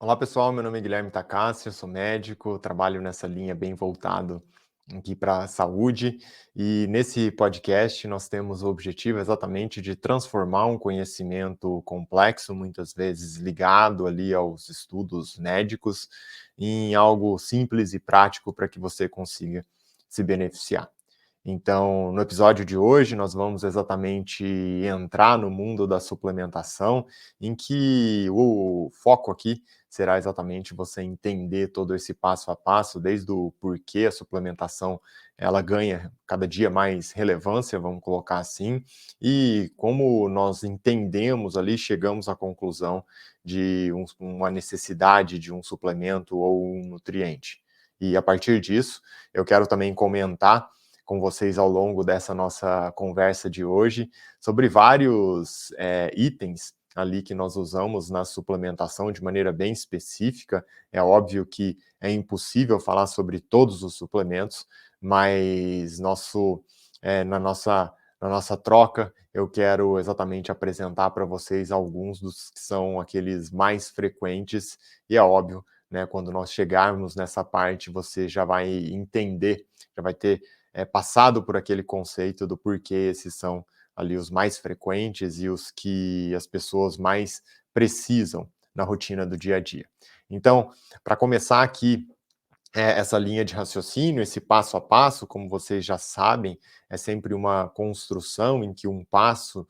Olá pessoal, meu nome é Guilherme Takassi, eu sou médico, trabalho nessa linha bem voltado aqui para a saúde e nesse podcast nós temos o objetivo exatamente de transformar um conhecimento complexo, muitas vezes ligado ali aos estudos médicos, em algo simples e prático para que você consiga se beneficiar. Então, no episódio de hoje, nós vamos exatamente entrar no mundo da suplementação, em que o foco aqui será exatamente você entender todo esse passo a passo, desde o porquê a suplementação ela ganha cada dia mais relevância, vamos colocar assim, e como nós entendemos ali, chegamos à conclusão de uma necessidade de um suplemento ou um nutriente. E a partir disso, eu quero também comentar com vocês ao longo dessa nossa conversa de hoje, sobre vários itens ali que nós usamos na suplementação de maneira bem específica. É óbvio que é impossível falar sobre todos os suplementos, mas na nossa troca, eu quero exatamente apresentar para vocês alguns dos que são aqueles mais frequentes, e é óbvio, né, quando nós chegarmos nessa parte, você já vai entender, já vai ter passado por aquele conceito do porquê esses são ali os mais frequentes e os que as pessoas mais precisam na rotina do dia a dia. Então, para começar aqui, essa linha de raciocínio, esse passo a passo, como vocês já sabem, é sempre uma construção em que um passo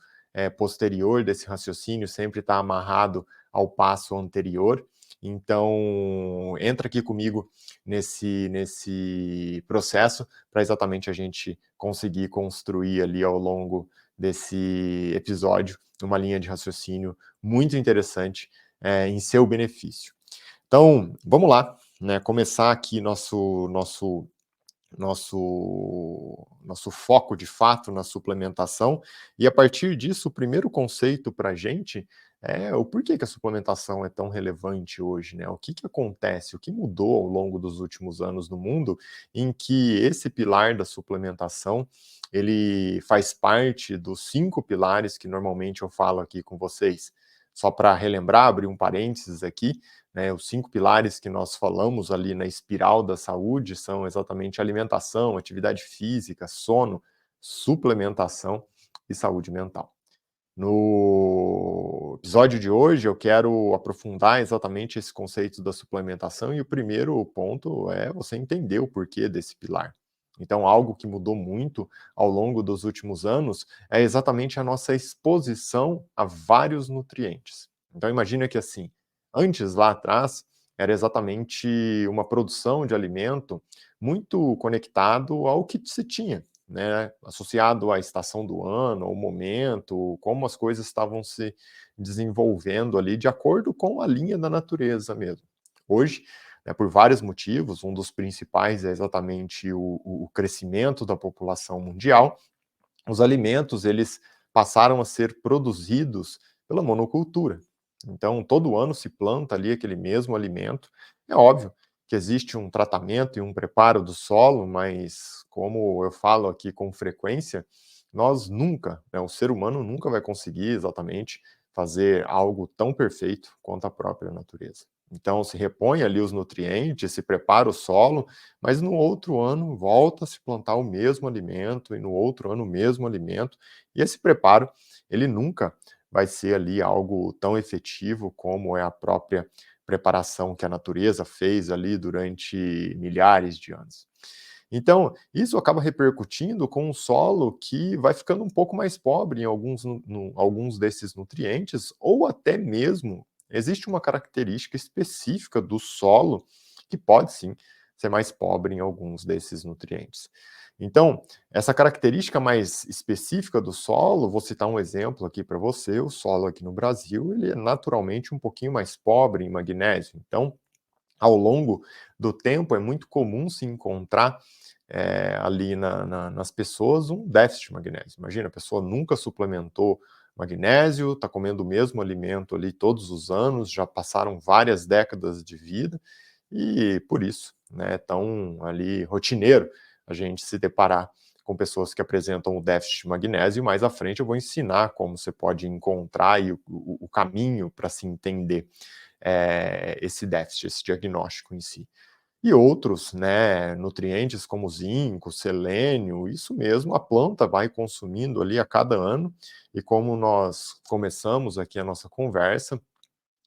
posterior desse raciocínio sempre está amarrado ao passo anterior. Então, entra aqui comigo nesse processo para exatamente a gente conseguir construir ali ao longo desse episódio uma linha de raciocínio muito interessante em seu benefício. Então, vamos lá, né? Começar aqui nosso foco de fato na suplementação, e a partir disso, o primeiro conceito para a gente é o porquê que a suplementação é tão relevante hoje, né? O que que acontece, o que mudou ao longo dos últimos anos no mundo, em que esse pilar da suplementação, ele faz parte dos 5 pilares que normalmente eu falo aqui com vocês. Só para relembrar, abrir um parênteses aqui, né, os 5 pilares que nós falamos ali na espiral da saúde são exatamente alimentação, atividade física, sono, suplementação e saúde mental. No episódio de hoje, eu quero aprofundar exatamente esse conceito da suplementação, e o primeiro ponto é você entender o porquê desse pilar. Então, algo que mudou muito ao longo dos últimos anos é exatamente a nossa exposição a vários nutrientes. Então, imagina que assim, antes lá atrás, era exatamente uma produção de alimento muito conectado ao que se tinha, né, associado à estação do ano, ao momento, como as coisas estavam se desenvolvendo ali de acordo com a linha da natureza mesmo. Hoje, né, por vários motivos, um dos principais é exatamente o crescimento da população mundial. Os alimentos, eles passaram a ser produzidos pela monocultura. Então, todo ano se planta ali aquele mesmo alimento. É óbvio que existe um tratamento e um preparo do solo, mas como eu falo aqui com frequência, nós nunca, né, o ser humano nunca vai conseguir exatamente fazer algo tão perfeito quanto a própria natureza. Então, se repõe ali os nutrientes, se prepara o solo, mas no outro ano volta a se plantar o mesmo alimento, e no outro ano o mesmo alimento, e esse preparo, ele nunca vai ser ali algo tão efetivo como é a própria preparação que a natureza fez ali durante milhares de anos. Então, isso acaba repercutindo com um solo que vai ficando um pouco mais pobre em alguns desses nutrientes, ou até mesmo existe uma característica específica do solo que pode sim ser mais pobre em alguns desses nutrientes. Então, essa característica mais específica do solo, vou citar um exemplo aqui para você: o solo aqui no Brasil, ele é naturalmente um pouquinho mais pobre em magnésio. Então, ao longo do tempo, é muito comum se encontrar ali nas pessoas um déficit de magnésio. Imagina, a pessoa nunca suplementou magnésio, está comendo o mesmo alimento ali todos os anos, já passaram várias décadas de vida, e por isso, né, é tão ali rotineiro a gente se deparar com pessoas que apresentam o déficit de magnésio, e mais à frente eu vou ensinar como você pode encontrar aí o caminho para se entender esse déficit, esse diagnóstico em si. E outros, né, nutrientes como zinco, selênio, isso mesmo a planta vai consumindo ali a cada ano, e como nós começamos aqui a nossa conversa,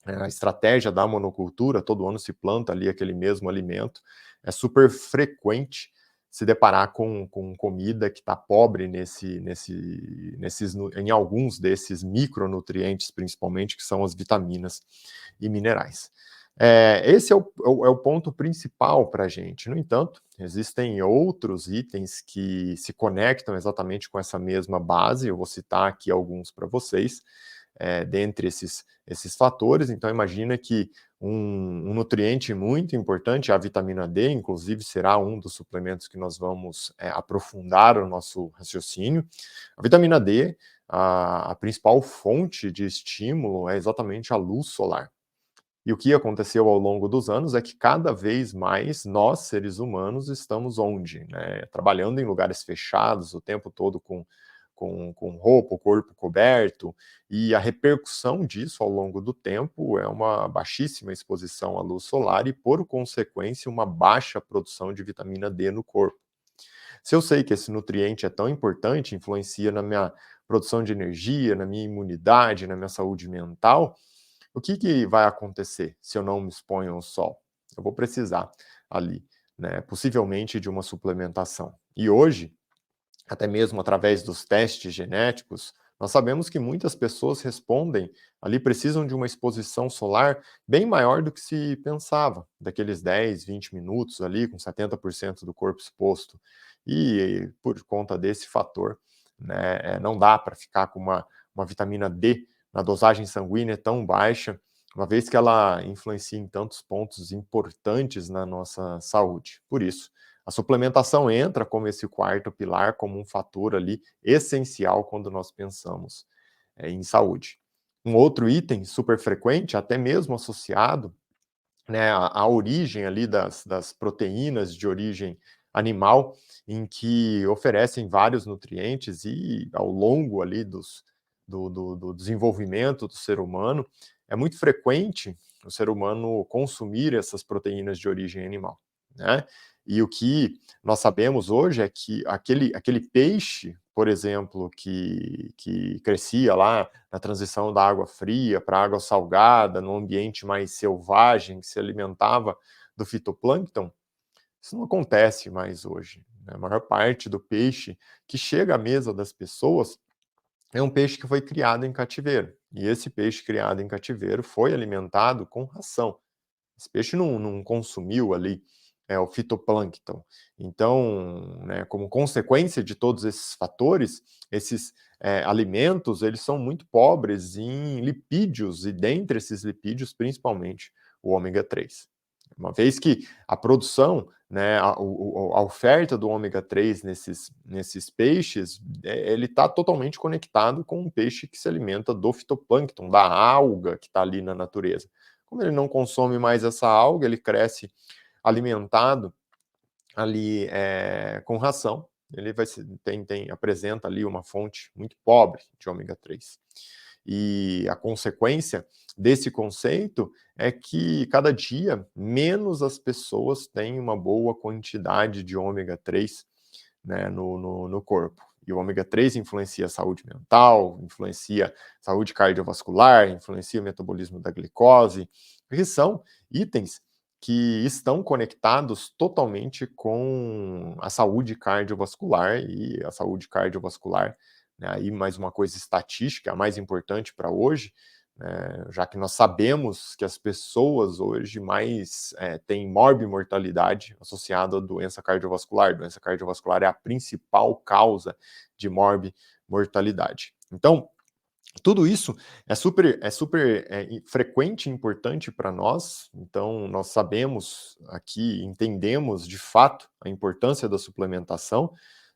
a estratégia da monocultura, todo ano se planta ali aquele mesmo alimento, é super frequente se deparar com comida que está pobre em alguns desses micronutrientes, principalmente, que são as vitaminas e minerais. Esse é o ponto principal para a gente. No entanto, existem outros itens que se conectam exatamente com essa mesma base, eu vou citar aqui alguns para vocês, dentre esses fatores. Então, imagina que um nutriente muito importante, a vitamina D, inclusive será um dos suplementos que nós vamos aprofundar o nosso raciocínio. A vitamina D, a principal fonte de estímulo é exatamente a luz solar. E o que aconteceu ao longo dos anos é que cada vez mais nós, seres humanos, estamos onde? Né? Trabalhando em lugares fechados o tempo todo com roupa, o corpo coberto, e a repercussão disso ao longo do tempo é uma baixíssima exposição à luz solar e, por consequência, uma baixa produção de vitamina D no corpo. Se eu sei que esse nutriente é tão importante, influencia na minha produção de energia, na minha imunidade, na minha saúde mental, o que vai acontecer se eu não me exponho ao sol? Eu vou precisar ali, né, possivelmente de uma suplementação. E hoje, até mesmo através dos testes genéticos, nós sabemos que muitas pessoas respondem ali, precisam de uma exposição solar bem maior do que se pensava, daqueles 10, 20 minutos ali, com 70% do corpo exposto. E por conta desse fator, né, não dá para ficar com uma vitamina D na dosagem sanguínea tão baixa, uma vez que ela influencia em tantos pontos importantes na nossa saúde. Por isso, a suplementação entra como esse quarto pilar, como um fator ali essencial quando nós pensamos em saúde. Um outro item super frequente, até mesmo associado, né, à origem ali das proteínas de origem animal, em que oferecem vários nutrientes e ao longo ali do desenvolvimento do ser humano, é muito frequente o ser humano consumir essas proteínas de origem animal, né? E o que nós sabemos hoje é que aquele peixe, por exemplo, que crescia lá na transição da água fria para a água salgada, num ambiente mais selvagem, que se alimentava do fitoplâncton, isso não acontece mais hoje, né? A maior parte do peixe que chega à mesa das pessoas é um peixe que foi criado em cativeiro. E esse peixe criado em cativeiro foi alimentado com ração. Esse peixe não consumiu ali o fitoplâncton. Então, né, como consequência de todos esses fatores, esses alimentos eles são muito pobres em lipídios, e dentre esses lipídios, principalmente o ômega 3. Uma vez que a produção, né, a oferta do ômega 3 nesses peixes, ele está totalmente conectado com um peixe que se alimenta do fitoplâncton, da alga que está ali na natureza. Como ele não consome mais essa alga, ele cresce alimentado ali com ração, ele apresenta ali uma fonte muito pobre de ômega 3. E a consequência desse conceito é que cada dia menos as pessoas têm uma boa quantidade de ômega 3, né, no corpo. E o ômega 3 influencia a saúde mental, influencia a saúde cardiovascular, influencia o metabolismo da glicose, que são itens que estão conectados totalmente com a saúde cardiovascular, e a saúde cardiovascular, né, aí mais uma coisa estatística, a mais importante para hoje, já que nós sabemos que as pessoas hoje mais têm morbimortalidade associada à doença cardiovascular. Doença cardiovascular é a principal causa de morbimortalidade. Então, tudo isso é super frequente e importante para nós, então nós sabemos aqui, entendemos de fato a importância da suplementação.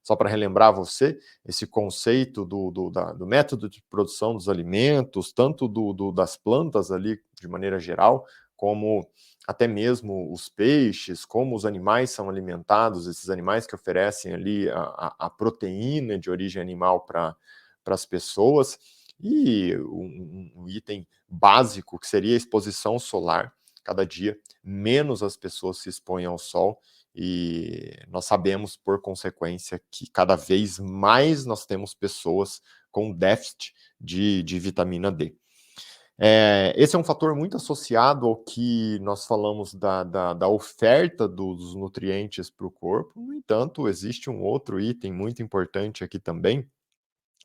Só para relembrar você, esse conceito do método de produção dos alimentos, tanto das plantas ali de maneira geral, como até mesmo os peixes, como os animais são alimentados, esses animais que oferecem ali a proteína de origem animal para as pessoas. E um item básico, que seria a exposição solar, cada dia menos as pessoas se expõem ao sol, e nós sabemos, por consequência, que cada vez mais nós temos pessoas com déficit de vitamina D. Esse é um fator muito associado ao que nós falamos da oferta dos nutrientes para o corpo. No entanto, existe um outro item muito importante aqui também,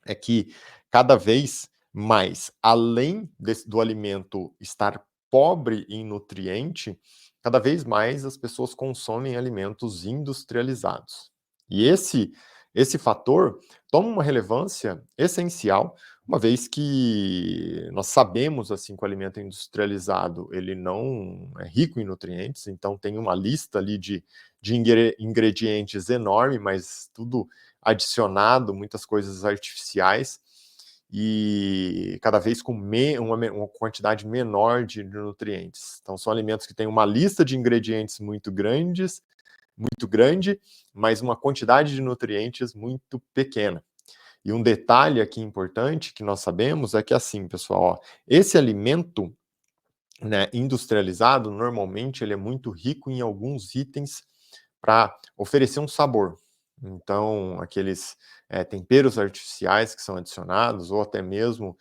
é que cada vez mais, além do alimento estar pobre em nutriente, cada vez mais as pessoas consomem alimentos industrializados. E esse fator toma uma relevância essencial, uma vez que nós sabemos, assim, que o alimento industrializado, ele não é rico em nutrientes, então tem uma lista ali de ingredientes enorme, mas tudo adicionado, muitas coisas artificiais, e cada vez com uma quantidade menor de nutrientes. Então são alimentos que têm uma lista de ingredientes muito grande, mas uma quantidade de nutrientes muito pequena. E um detalhe aqui importante que nós sabemos é que, assim, pessoal, ó, esse alimento, né, industrializado, normalmente ele é muito rico em alguns itens para oferecer um sabor. Então, aqueles temperos artificiais que são adicionados, ou até mesmo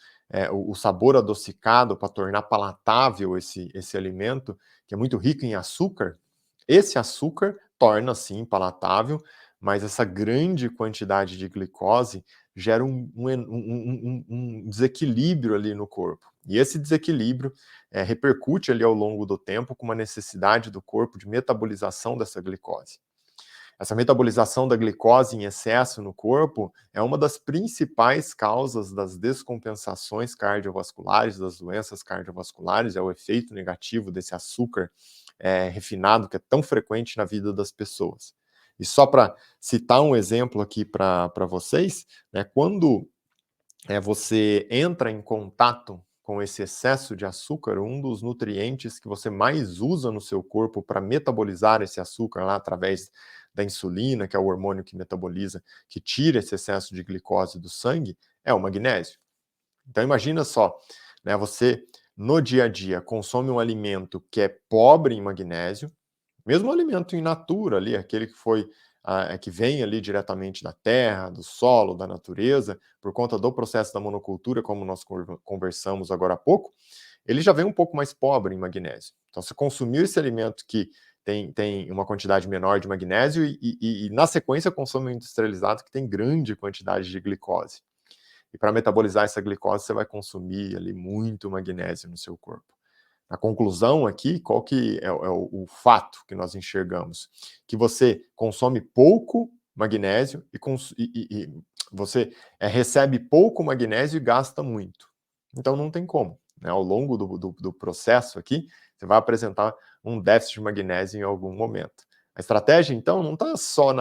o sabor adocicado para tornar palatável esse alimento, que é muito rico em açúcar. Esse açúcar torna, sim, palatável, mas essa grande quantidade de glicose gera um desequilíbrio ali no corpo. E esse desequilíbrio repercute ali ao longo do tempo com uma necessidade do corpo de metabolização dessa glicose. Essa metabolização da glicose em excesso no corpo é uma das principais causas das descompensações cardiovasculares, das doenças cardiovasculares, é o efeito negativo desse açúcar refinado que é tão frequente na vida das pessoas. E só para citar um exemplo aqui para vocês, né, quando você entra em contato com esse excesso de açúcar, um dos nutrientes que você mais usa no seu corpo para metabolizar esse açúcar lá através da insulina, que é o hormônio que metaboliza, que tira esse excesso de glicose do sangue, é o magnésio. Então imagina só, né, você no dia a dia consome um alimento que é pobre em magnésio, mesmo o alimento in natura ali, aquele que foi que vem ali diretamente da terra, do solo, da natureza, por conta do processo da monocultura, como nós conversamos agora há pouco, ele já vem um pouco mais pobre em magnésio. Então, você consumiu esse alimento que tem uma quantidade menor de magnésio e na sequência, consome um industrializado que tem grande quantidade de glicose. E para metabolizar essa glicose, você vai consumir ali muito magnésio no seu corpo. A conclusão aqui, qual que é o fato que nós enxergamos? Que você consome pouco magnésio e você recebe pouco magnésio e gasta muito. Então não tem como, né? Ao longo do processo aqui, você vai apresentar um déficit de magnésio em algum momento. A estratégia, então, não está só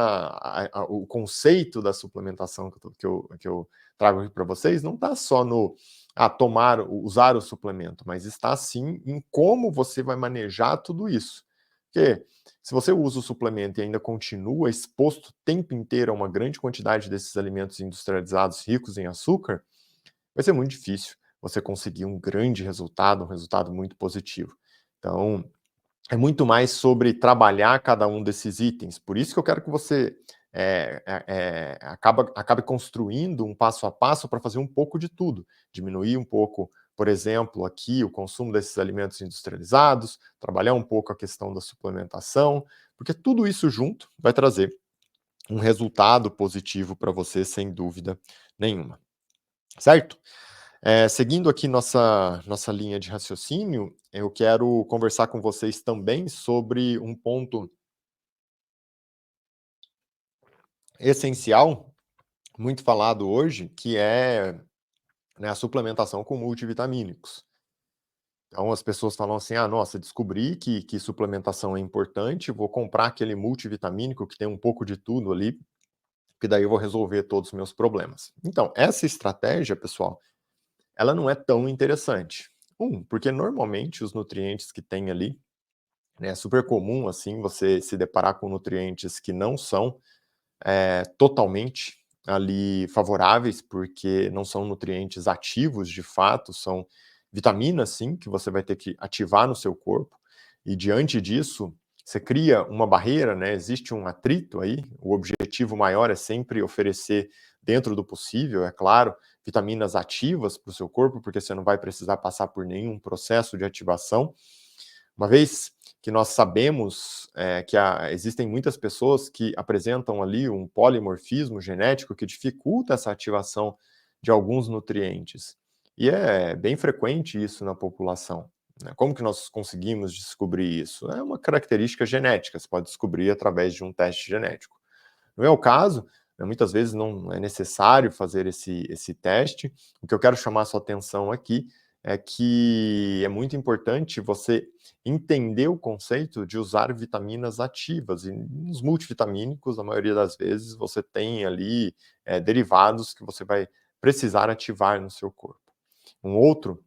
o conceito da suplementação que eu trago aqui para vocês, não está só no usar o suplemento, mas está sim em como você vai manejar tudo isso. Porque se você usa o suplemento e ainda continua exposto o tempo inteiro a uma grande quantidade desses alimentos industrializados ricos em açúcar, vai ser muito difícil você conseguir um grande resultado, um resultado muito positivo. Então, é muito mais sobre trabalhar cada um desses itens. Por isso que eu quero que você acabe construindo um passo a passo para fazer um pouco de tudo. Diminuir um pouco, por exemplo, aqui o consumo desses alimentos industrializados, trabalhar um pouco a questão da suplementação, porque tudo isso junto vai trazer um resultado positivo para você, sem dúvida nenhuma. Certo? Seguindo aqui nossa linha de raciocínio, eu quero conversar com vocês também sobre um ponto essencial, muito falado hoje, que é, né, a suplementação com multivitamínicos. Então as pessoas falam assim: "Ah, nossa, descobri que suplementação é importante, vou comprar aquele multivitamínico que tem um pouco de tudo ali, que daí eu vou resolver todos os meus problemas". Então, essa estratégia, pessoal, ela não é tão interessante. Porque normalmente os nutrientes que tem ali, né, é super comum, assim, você se deparar com nutrientes que não são totalmente ali favoráveis, porque não são nutrientes ativos de fato, são vitaminas sim, que você vai ter que ativar no seu corpo, e diante disso, você cria uma barreira, né, existe um atrito aí, o objetivo maior é sempre oferecer, dentro do possível, é claro, vitaminas ativas para o seu corpo, porque você não vai precisar passar por nenhum processo de ativação. Uma vez que nós sabemos existem muitas pessoas que apresentam ali um polimorfismo genético que dificulta essa ativação de alguns nutrientes. E é bem frequente isso na população, né? Como que nós conseguimos descobrir isso? É uma característica genética, você pode descobrir através de um teste genético. No meu caso, né, muitas vezes não é necessário fazer esse teste. O que eu quero chamar a sua atenção aqui é que é muito importante você entender o conceito de usar vitaminas ativas. E nos multivitamínicos, a maioria das vezes, você tem ali derivados que você vai precisar ativar no seu corpo. Um outro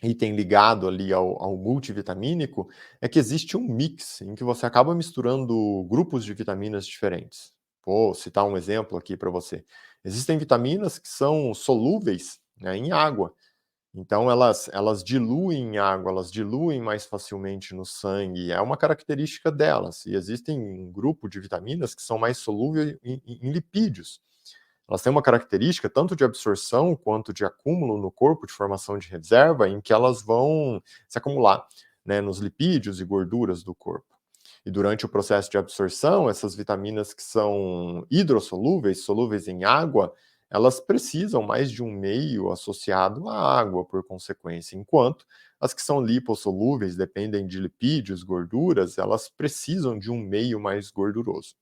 item ligado ali ao multivitamínico é que existe um mix em que você acaba misturando grupos de vitaminas diferentes. Vou citar um exemplo aqui para você. Existem vitaminas que são solúveis, né, em água, então elas diluem em água, elas diluem mais facilmente no sangue, é uma característica delas. E existem um grupo de vitaminas que são mais solúveis em lipídios. Elas têm uma característica tanto de absorção quanto de acúmulo no corpo, de formação de reserva, em que elas vão se acumular, né, nos lipídios e gorduras do corpo. E durante o processo de absorção, essas vitaminas que são hidrossolúveis, solúveis em água, elas precisam mais de um meio associado à água, por consequência, enquanto as que são lipossolúveis, dependem de lipídios, gorduras, elas precisam de um meio mais gorduroso.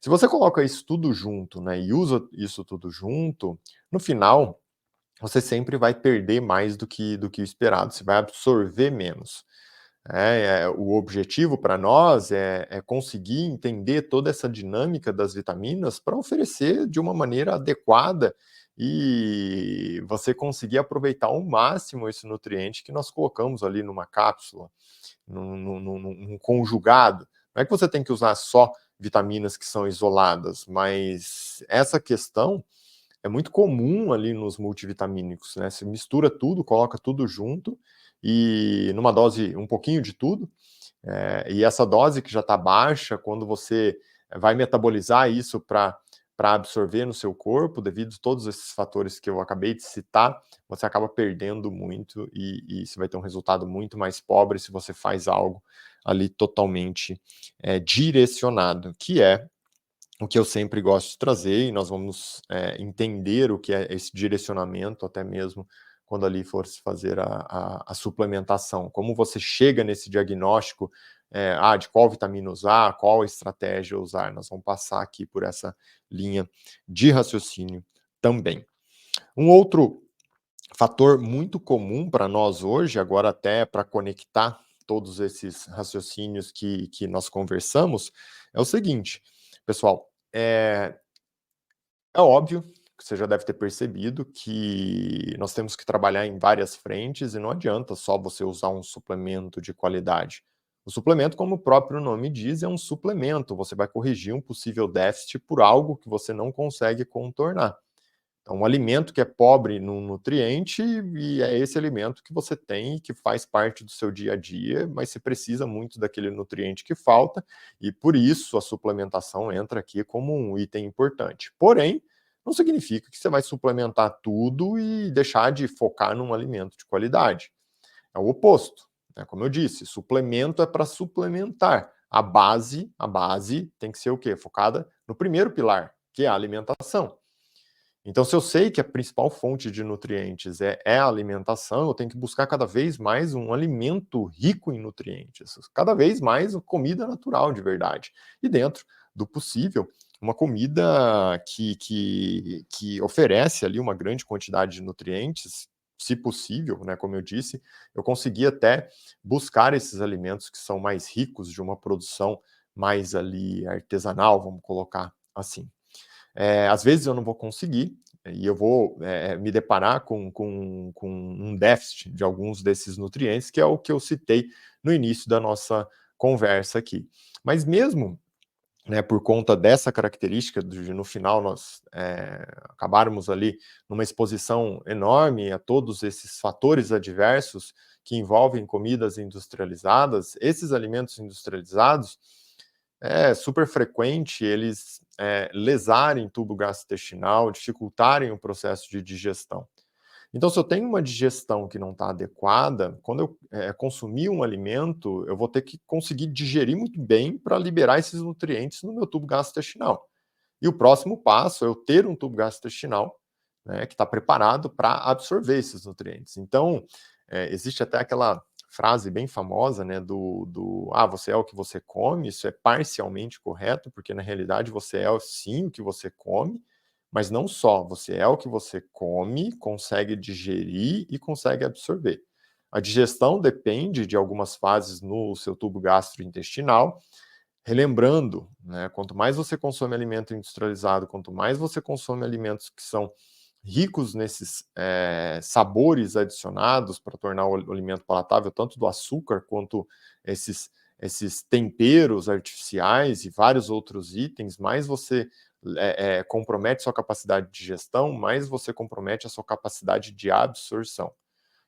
Se você coloca isso tudo junto, né, e usa isso tudo junto, no final, você sempre vai perder mais do que o esperado, você vai absorver menos. O objetivo para nós é conseguir entender toda essa dinâmica das vitaminas para oferecer de uma maneira adequada e você conseguir aproveitar ao máximo esse nutriente que nós colocamos ali numa cápsula, num conjugado. Não é que você tem que usar só vitaminas que são isoladas, mas essa questão é muito comum ali nos multivitamínicos, né? Você mistura tudo, coloca tudo junto e numa dose um pouquinho de tudo, e essa dose que já está baixa, quando você vai metabolizar isso para absorver no seu corpo, devido a todos esses fatores que eu acabei de citar, você acaba perdendo muito e você vai ter um resultado muito mais pobre se você faz algo ali totalmente direcionado, que é o que eu sempre gosto de trazer, e nós vamos entender o que é esse direcionamento, até mesmo quando ali for se fazer a suplementação. Como você chega nesse diagnóstico de qual vitamina usar, qual estratégia usar. Nós vamos passar aqui por essa linha de raciocínio também. Um outro fator muito comum para nós hoje, agora até para conectar todos esses raciocínios que nós conversamos, é o seguinte, pessoal, é óbvio que você já deve ter percebido que nós temos que trabalhar em várias frentes e não adianta só você usar um suplemento de qualidade. O suplemento, como o próprio nome diz, é um suplemento. Você vai corrigir um possível déficit por algo que você não consegue contornar. Então, um alimento que é pobre num nutriente e é esse alimento que você tem e que faz parte do seu dia a dia, mas você precisa muito daquele nutriente que falta e por isso a suplementação entra aqui como um item importante. Porém, não significa que você vai suplementar tudo e deixar de focar num alimento de qualidade. É o oposto, né? Como eu disse, suplemento é para suplementar. A base tem que ser o quê? Focada no primeiro pilar, que é a alimentação. Então, se eu sei que a principal fonte de nutrientes é a alimentação, eu tenho que buscar cada vez mais um alimento rico em nutrientes, cada vez mais comida natural de verdade. E dentro do possível, uma comida que oferece ali uma grande quantidade de nutrientes, se possível, né? Como eu disse, eu consegui até buscar esses alimentos que são mais ricos de uma produção mais ali artesanal, vamos colocar assim. Às vezes eu não vou conseguir, e eu vou me deparar com um déficit de alguns desses nutrientes, que é o que eu citei no início da nossa conversa aqui. Mas mesmo né, por conta dessa característica de no final nós acabarmos ali numa exposição enorme a todos esses fatores adversos que envolvem comidas industrializadas, esses alimentos industrializados, é super frequente eles lesarem tubo gastrointestinal, dificultarem o processo de digestão. Então, se eu tenho uma digestão que não está adequada, quando eu consumir um alimento, eu vou ter que conseguir digerir muito bem para liberar esses nutrientes no meu tubo gastrointestinal. E o próximo passo é eu ter um tubo gastrointestinal, né, que está preparado para absorver esses nutrientes. Então, existe até aquela frase bem famosa, né, você é o que você come. Isso é parcialmente correto, porque na realidade você é sim o que você come, mas não só, você é o que você come, consegue digerir e consegue absorver. A digestão depende de algumas fases no seu tubo gastrointestinal. Relembrando, né, quanto mais você consome alimento industrializado, quanto mais você consome alimentos que são ricos nesses sabores adicionados para tornar o alimento palatável, tanto do açúcar quanto esses temperos artificiais e vários outros itens, mais você compromete sua capacidade de digestão, mais você compromete a sua capacidade de absorção.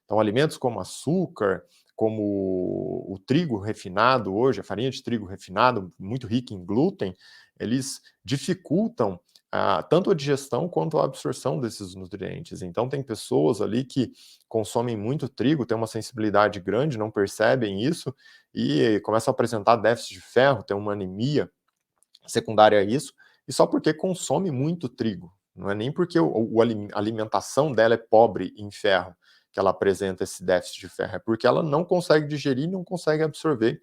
Então, alimentos como açúcar, como o trigo refinado hoje, a farinha de trigo refinado, muito rica em glúten, eles dificultam tanto a digestão quanto a absorção desses nutrientes. Então, tem pessoas ali que consomem muito trigo, têm uma sensibilidade grande, não percebem isso e começam a apresentar déficit de ferro, tem uma anemia secundária a isso, e só porque consome muito trigo. Não é nem porque a alimentação dela é pobre em ferro que ela apresenta esse déficit de ferro, é porque ela não consegue digerir, não consegue absorver.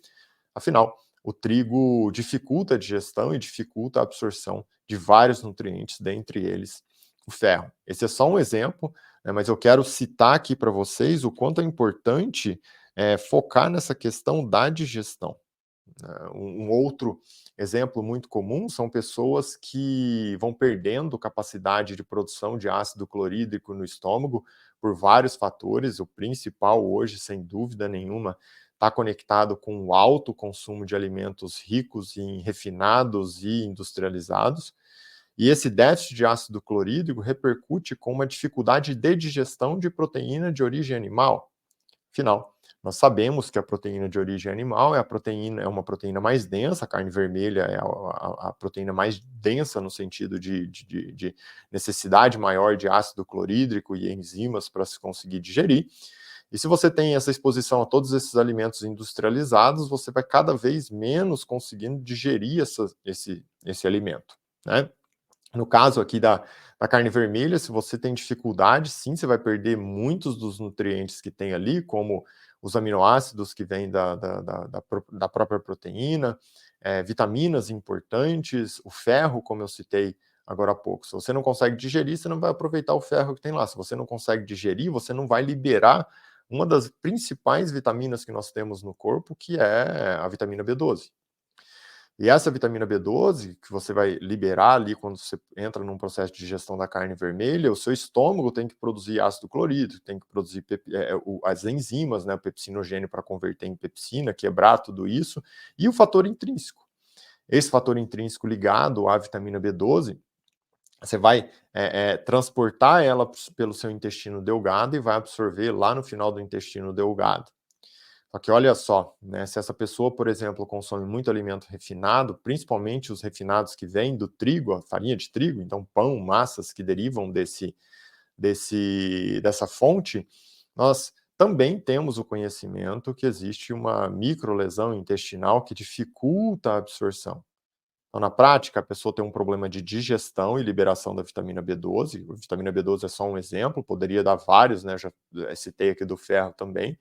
Afinal, o trigo dificulta a digestão e dificulta a absorção de vários nutrientes, dentre eles o ferro. Esse é só um exemplo, né, mas eu quero citar aqui para vocês o quanto é importante focar nessa questão da digestão. Um outro exemplo muito comum são pessoas que vão perdendo capacidade de produção de ácido clorídrico no estômago por vários fatores. O principal hoje, sem dúvida nenhuma, está conectado com o alto consumo de alimentos ricos em refinados e industrializados. E esse déficit de ácido clorídrico repercute com uma dificuldade de digestão de proteína de origem animal. Afinal, nós sabemos que a proteína de origem animal é uma proteína mais densa, a carne vermelha é a proteína mais densa no sentido de necessidade maior de ácido clorídrico e enzimas para se conseguir digerir. E se você tem essa exposição a todos esses alimentos industrializados, você vai cada vez menos conseguindo digerir esse alimento, né? No caso aqui da carne vermelha, se você tem dificuldade, sim, você vai perder muitos dos nutrientes que tem ali, como os aminoácidos que vêm da própria proteína, vitaminas importantes, o ferro, como eu citei agora há pouco. Se você não consegue digerir, você não vai aproveitar o ferro que tem lá. Se você não consegue digerir, você não vai liberar uma das principais vitaminas que nós temos no corpo, que é a vitamina B12. E essa vitamina B12, que você vai liberar ali quando você entra num processo de digestão da carne vermelha, o seu estômago tem que produzir ácido clorídrico, tem que produzir as enzimas, né, o pepsinogênio para converter em pepsina, quebrar tudo isso, e o fator intrínseco. Esse fator intrínseco ligado à vitamina B12, você vai transportar ela pelo seu intestino delgado e vai absorver lá no final do intestino delgado. Só que olha só, né, se essa pessoa, por exemplo, consome muito alimento refinado, principalmente os refinados que vêm do trigo, a farinha de trigo, então pão, massas que derivam dessa fonte, nós também temos o conhecimento que existe uma microlesão intestinal que dificulta a absorção. Então, na prática, a pessoa tem um problema de digestão e liberação da vitamina B12. A vitamina B12 é só um exemplo, poderia dar vários, né? Já citei aqui do ferro também.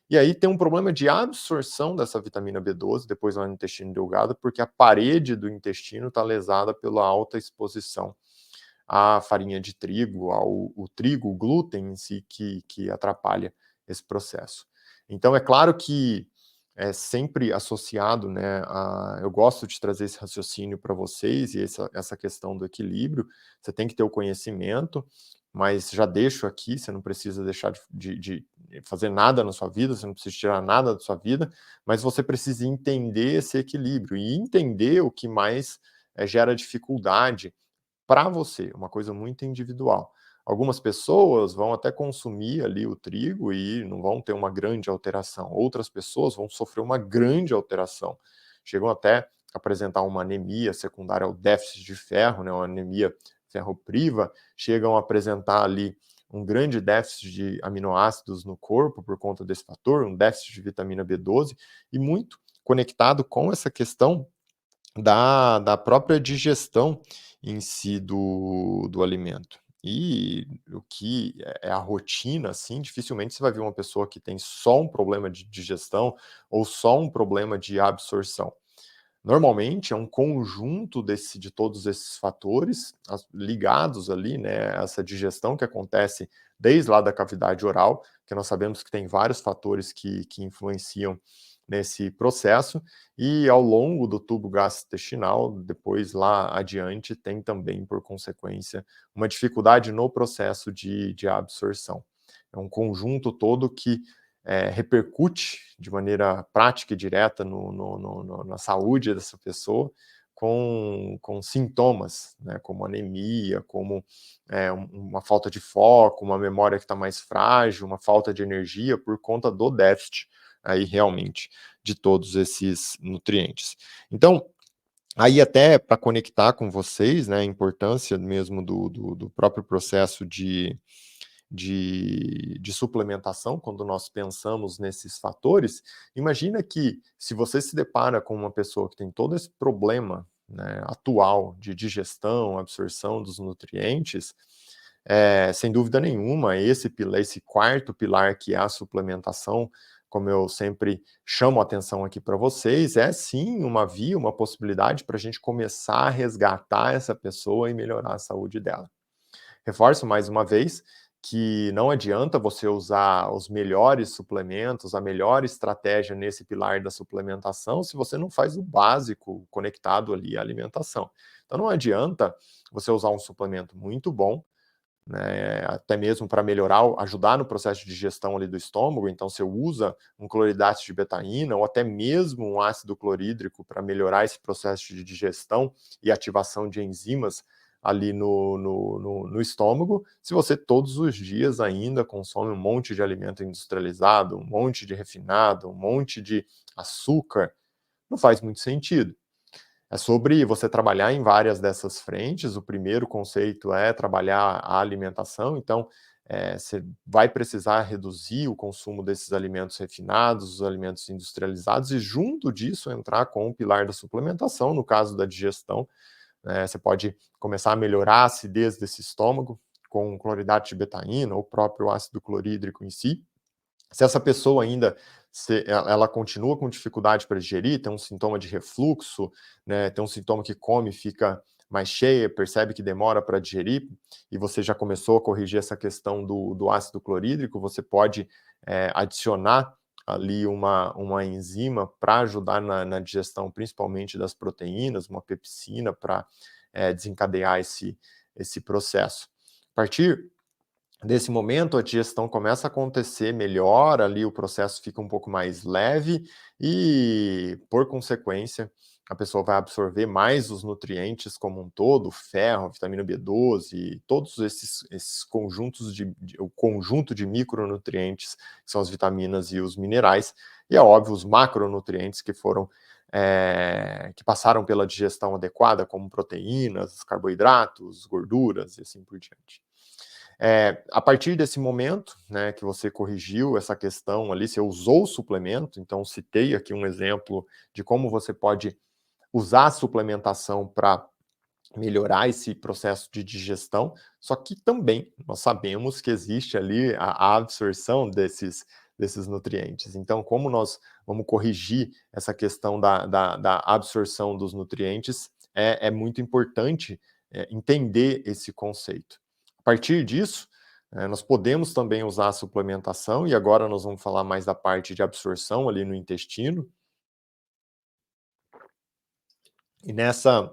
E aí tem um problema de absorção dessa vitamina B12 depois lá no intestino delgado, porque a parede do intestino está lesada pela alta exposição à farinha de trigo, ao trigo, o glúten em si, que atrapalha esse processo. Então, é claro que é sempre associado, né, eu gosto de trazer esse raciocínio para vocês e essa questão do equilíbrio. Você tem que ter o conhecimento, mas já deixo aqui, você não precisa deixar de fazer nada na sua vida, você não precisa tirar nada da sua vida, mas você precisa entender esse equilíbrio e entender o que mais gera dificuldade para você, uma coisa muito individual. Algumas pessoas vão até consumir ali o trigo e não vão ter uma grande alteração. Outras pessoas vão sofrer uma grande alteração. Chegam até a apresentar uma anemia secundária ao déficit de ferro, né, uma anemia ferropriva, chegam a apresentar ali um grande déficit de aminoácidos no corpo por conta desse fator, um déficit de vitamina B12, e muito conectado com essa questão da própria digestão em si do alimento. E o que é a rotina, assim, dificilmente você vai ver uma pessoa que tem só um problema de digestão ou só um problema de absorção. Normalmente é um conjunto de todos esses fatores ligados ali, né, a essa digestão que acontece desde lá da cavidade oral, que nós sabemos que tem vários fatores que influenciam nesse processo, e ao longo do tubo gastrointestinal, depois lá adiante, tem também, por consequência, uma dificuldade no processo de absorção. É um conjunto todo que repercute de maneira prática e direta na saúde dessa pessoa, com sintomas, né, como anemia, como uma falta de foco, uma memória que está mais frágil, uma falta de energia por conta do déficit aí realmente de todos esses nutrientes. Então, aí até para conectar com vocês, né, a importância mesmo do próprio processo de suplementação, quando nós pensamos nesses fatores, imagina que se você se depara com uma pessoa que tem todo esse problema, né, atual de digestão, absorção dos nutrientes, sem dúvida nenhuma, esse quarto pilar que é a suplementação, como eu sempre chamo a atenção aqui para vocês, é sim uma via, uma possibilidade para a gente começar a resgatar essa pessoa e melhorar a saúde dela. Reforço mais uma vez que não adianta você usar os melhores suplementos, a melhor estratégia nesse pilar da suplementação, se você não faz o básico conectado ali à alimentação. Então não adianta você usar um suplemento muito bom, né, até mesmo para melhorar, ajudar no processo de digestão ali do estômago, então você usa um cloridrato de betaína ou até mesmo um ácido clorídrico para melhorar esse processo de digestão e ativação de enzimas ali no estômago, se você todos os dias ainda consome um monte de alimento industrializado, um monte de refinado, um monte de açúcar, não faz muito sentido. É sobre você trabalhar em várias dessas frentes. O primeiro conceito é trabalhar a alimentação, então, você vai precisar reduzir o consumo desses alimentos refinados, os alimentos industrializados, e junto disso entrar com o pilar da suplementação, no caso da digestão, né, você pode começar a melhorar a acidez desse estômago com cloridrato de betaína ou o próprio ácido clorídrico em si. Se essa pessoa ainda ela continua com dificuldade para digerir, tem um sintoma de refluxo, né, tem um sintoma que come e fica mais cheia, percebe que demora para digerir, e você já começou a corrigir essa questão do ácido clorídrico, você pode adicionar ali uma enzima para ajudar na digestão, principalmente das proteínas, uma pepsina para desencadear esse processo. A partir desse momento, a digestão começa a acontecer melhor, ali o processo fica um pouco mais leve e, por consequência, a pessoa vai absorver mais os nutrientes como um todo, ferro, vitamina B12, todos esses conjuntos o conjunto de micronutrientes, que são as vitaminas e os minerais, e é óbvio, os macronutrientes que passaram pela digestão adequada, como proteínas, carboidratos, gorduras e assim por diante. A partir desse momento, né, que você corrigiu essa questão ali, você usou o suplemento, então citei aqui um exemplo de como você pode usar a suplementação para melhorar esse processo de digestão, só que também nós sabemos que existe ali a absorção desses nutrientes. Então, como nós vamos corrigir essa questão da absorção dos nutrientes, é muito importante entender esse conceito. A partir disso, nós podemos também usar a suplementação, e agora nós vamos falar mais da parte de absorção ali no intestino, e nessa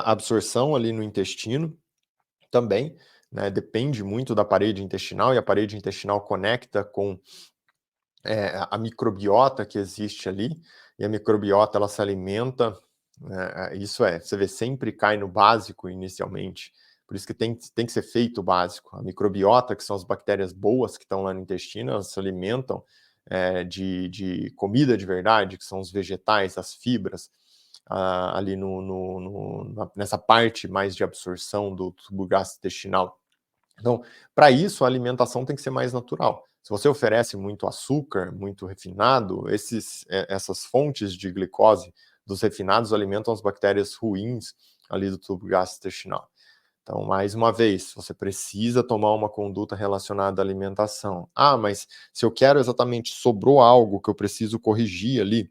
absorção ali no intestino, também né, depende muito da parede intestinal, e a parede intestinal conecta com a microbiota que existe ali, e a microbiota ela se alimenta, isso você vê, sempre cai no básico inicialmente, por isso que tem que ser feito o básico. A microbiota, que são as bactérias boas que estão lá no intestino, elas se alimentam de comida de verdade, que são os vegetais, as fibras, ali nessa parte mais de absorção do tubo gastrointestinal. Então, para isso, a alimentação tem que ser mais natural. Se você oferece muito açúcar, muito refinado, essas fontes de glicose dos refinados alimentam as bactérias ruins ali do tubo gastrointestinal. Então, mais uma vez, você precisa tomar uma conduta relacionada à alimentação. Ah, mas se eu quero exatamente, sobrou algo que eu preciso corrigir ali,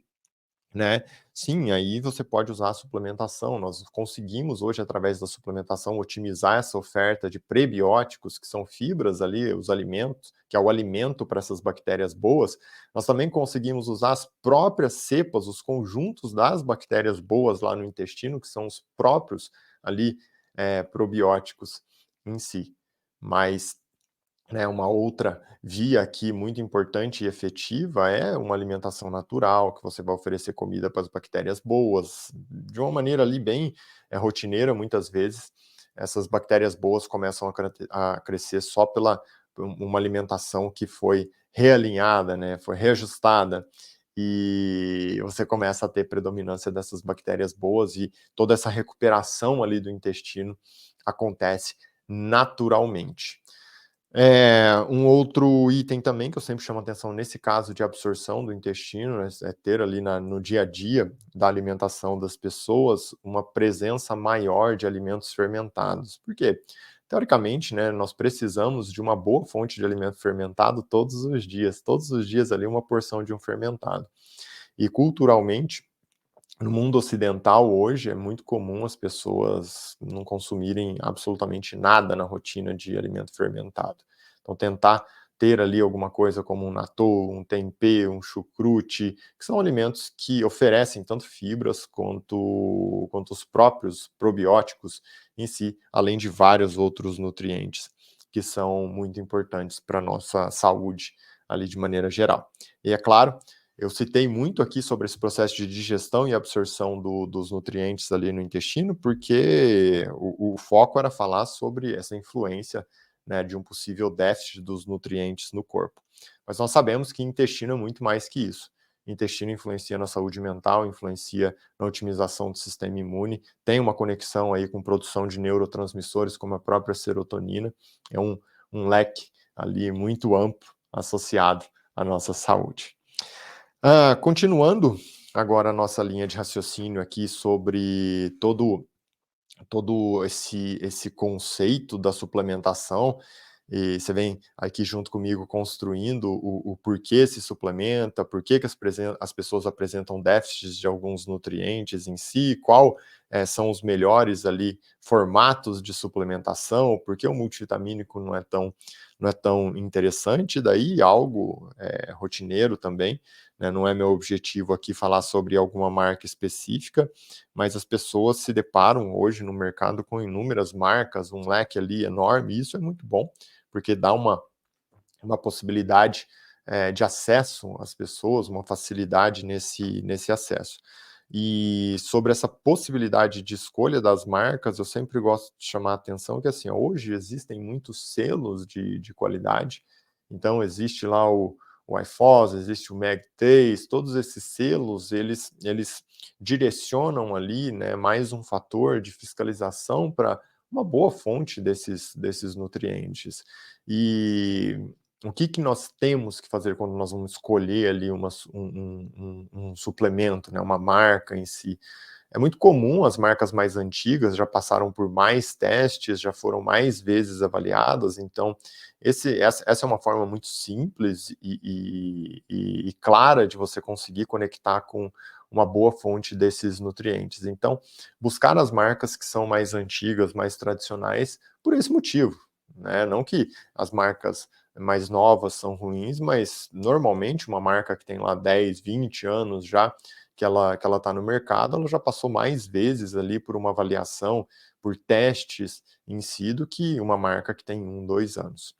né? Sim, aí você pode usar a suplementação. Nós conseguimos hoje, através da suplementação, otimizar essa oferta de prebióticos, que são fibras ali, os alimentos, que é o alimento para essas bactérias boas. Nós também conseguimos usar as próprias cepas, os conjuntos das bactérias boas lá no intestino, que são os próprios ali probióticos em si. Mas uma outra via aqui muito importante e efetiva é uma alimentação natural, que você vai oferecer comida para as bactérias boas, de uma maneira ali bem rotineira, muitas vezes. Essas bactérias boas começam a crescer só pela uma alimentação que foi realinhada, né, foi reajustada, e você começa a ter predominância dessas bactérias boas, e toda essa recuperação ali do intestino acontece naturalmente. Um outro item também que eu sempre chamo atenção nesse caso de absorção do intestino, né, é ter ali no dia a dia da alimentação das pessoas uma presença maior de alimentos fermentados. Por quê? Teoricamente, né, nós precisamos de uma boa fonte de alimento fermentado todos os dias ali uma porção de um fermentado. E culturalmente, no mundo ocidental hoje é muito comum as pessoas não consumirem absolutamente nada na rotina de alimento fermentado. Então tentar ter ali alguma coisa como um natto, um tempê, um chucrute, que são alimentos que oferecem tanto fibras quanto os próprios probióticos em si, além de vários outros nutrientes que são muito importantes para a nossa saúde ali de maneira geral. E é claro, eu citei muito aqui sobre esse processo de digestão e absorção dos nutrientes ali no intestino, porque o foco era falar sobre essa influência, né, de um possível déficit dos nutrientes no corpo. Mas nós sabemos que intestino é muito mais que isso. Intestino influencia na saúde mental, influencia na otimização do sistema imune, tem uma conexão aí com produção de neurotransmissores, como a própria serotonina. É um leque ali muito amplo associado à nossa saúde. Continuando agora a nossa linha de raciocínio aqui sobre todo esse conceito da suplementação, e você vem aqui junto comigo construindo o porquê se suplementa, por que as pessoas apresentam déficits de alguns nutrientes em si, qual são os melhores ali formatos de suplementação, por que o multivitamínico não é tão interessante, daí algo rotineiro também, né? Não é meu objetivo aqui falar sobre alguma marca específica, mas as pessoas se deparam hoje no mercado com inúmeras marcas, um leque ali enorme, e isso é muito bom, porque dá uma possibilidade de acesso às pessoas, uma facilidade nesse acesso. E sobre essa possibilidade de escolha das marcas, eu sempre gosto de chamar a atenção que, assim, hoje existem muitos selos de qualidade, então existe lá o IFOS, existe o MagTaste, todos esses selos, eles direcionam ali, né, mais um fator de fiscalização para uma boa fonte desses nutrientes. E o que nós temos que fazer quando nós vamos escolher ali um suplemento, né, uma marca em si? É muito comum, as marcas mais antigas já passaram por mais testes, já foram mais vezes avaliadas, então essa é uma forma muito simples e clara de você conseguir conectar com uma boa fonte desses nutrientes. Então, buscar as marcas que são mais antigas, mais tradicionais, por esse motivo, né? Não que as marcas mais novas são ruins, mas normalmente uma marca que tem lá 10, 20 anos já, que ela está no mercado, ela já passou mais vezes ali por uma avaliação, por testes em si, do que uma marca que tem 1, 2 anos.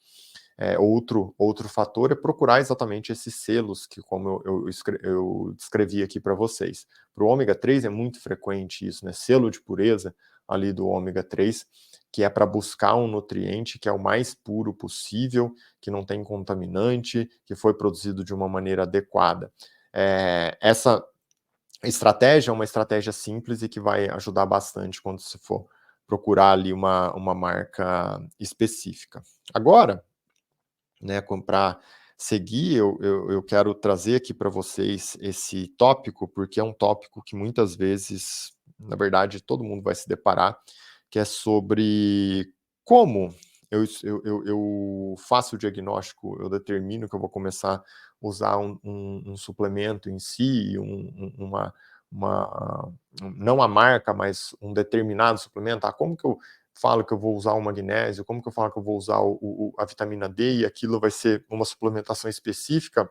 Outro fator é procurar exatamente esses selos que, como eu descrevi aqui para vocês. Para o ômega 3 é muito frequente isso, né? Selo de pureza ali do ômega 3, que é para buscar um nutriente que é o mais puro possível, que não tem contaminante, que foi produzido de uma maneira adequada. Essa estratégia é uma estratégia simples e que vai ajudar bastante quando se for procurar ali uma marca específica. Agora, né, para seguir, eu quero trazer aqui para vocês esse tópico, porque é um tópico que muitas vezes, na verdade, todo mundo vai se deparar, que é sobre como eu faço o diagnóstico, eu determino que eu vou começar a usar um suplemento em si, não a marca, mas um determinado suplemento. Como que eu falo que eu vou usar o magnésio, como que eu falo que eu vou usar a vitamina D, e aquilo vai ser uma suplementação específica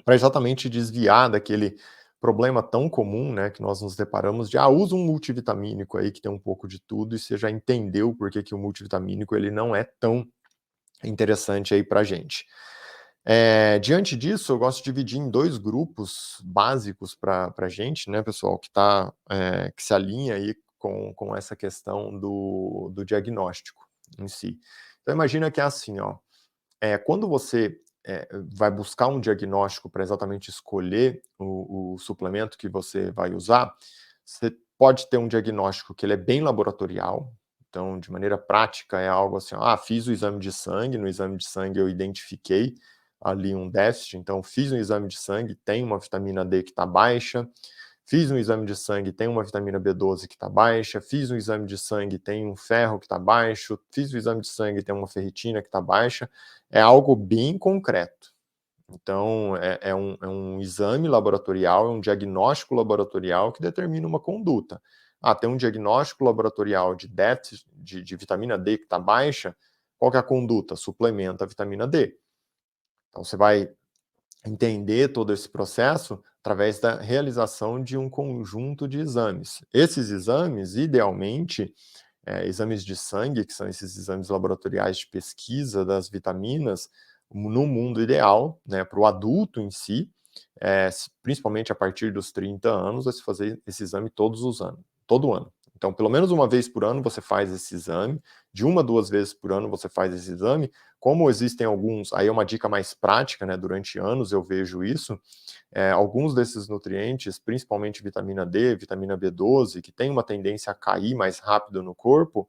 para exatamente desviar daquele problema tão comum, né, que nós nos deparamos de, usa um multivitamínico aí que tem um pouco de tudo, e você já entendeu por que que o multivitamínico ele não é tão interessante aí para a gente. Diante disso, eu gosto de dividir em 2 grupos básicos para a gente, né, pessoal, que se alinha aí com essa questão do diagnóstico em si. Então imagina que é assim, ó, quando você, vai buscar um diagnóstico para exatamente escolher o suplemento que você vai usar, você pode ter um diagnóstico que ele é bem laboratorial. Então, de maneira prática, é algo assim: fiz o exame de sangue, no exame de sangue eu identifiquei ali um déficit, então fiz um exame de sangue, tem uma vitamina D que está baixa, fiz um exame de sangue, tem uma vitamina B12 que está baixa, fiz um exame de sangue, tem um ferro que está baixo, fiz o exame de sangue, tem uma ferritina que está baixa. É algo bem concreto. Então, é um exame laboratorial, é um diagnóstico laboratorial que determina uma conduta. Tem um diagnóstico laboratorial de déficit de vitamina D que está baixa, qual que é a conduta? Suplementa a vitamina D. Então, você vai entender todo esse processo através da realização de um conjunto de exames. Esses exames, idealmente, exames de sangue, que são esses exames laboratoriais de pesquisa das vitaminas, no mundo ideal, né, para o adulto em si, principalmente a partir dos 30 anos, vai se fazer esse exame todo ano. Então, pelo menos uma vez por ano você faz esse exame, de 1 a 2 vezes por ano você faz esse exame. Como existem alguns, aí é uma dica mais prática, né, durante anos eu vejo isso, alguns desses nutrientes, principalmente vitamina D, vitamina B12, que tem uma tendência a cair mais rápido no corpo,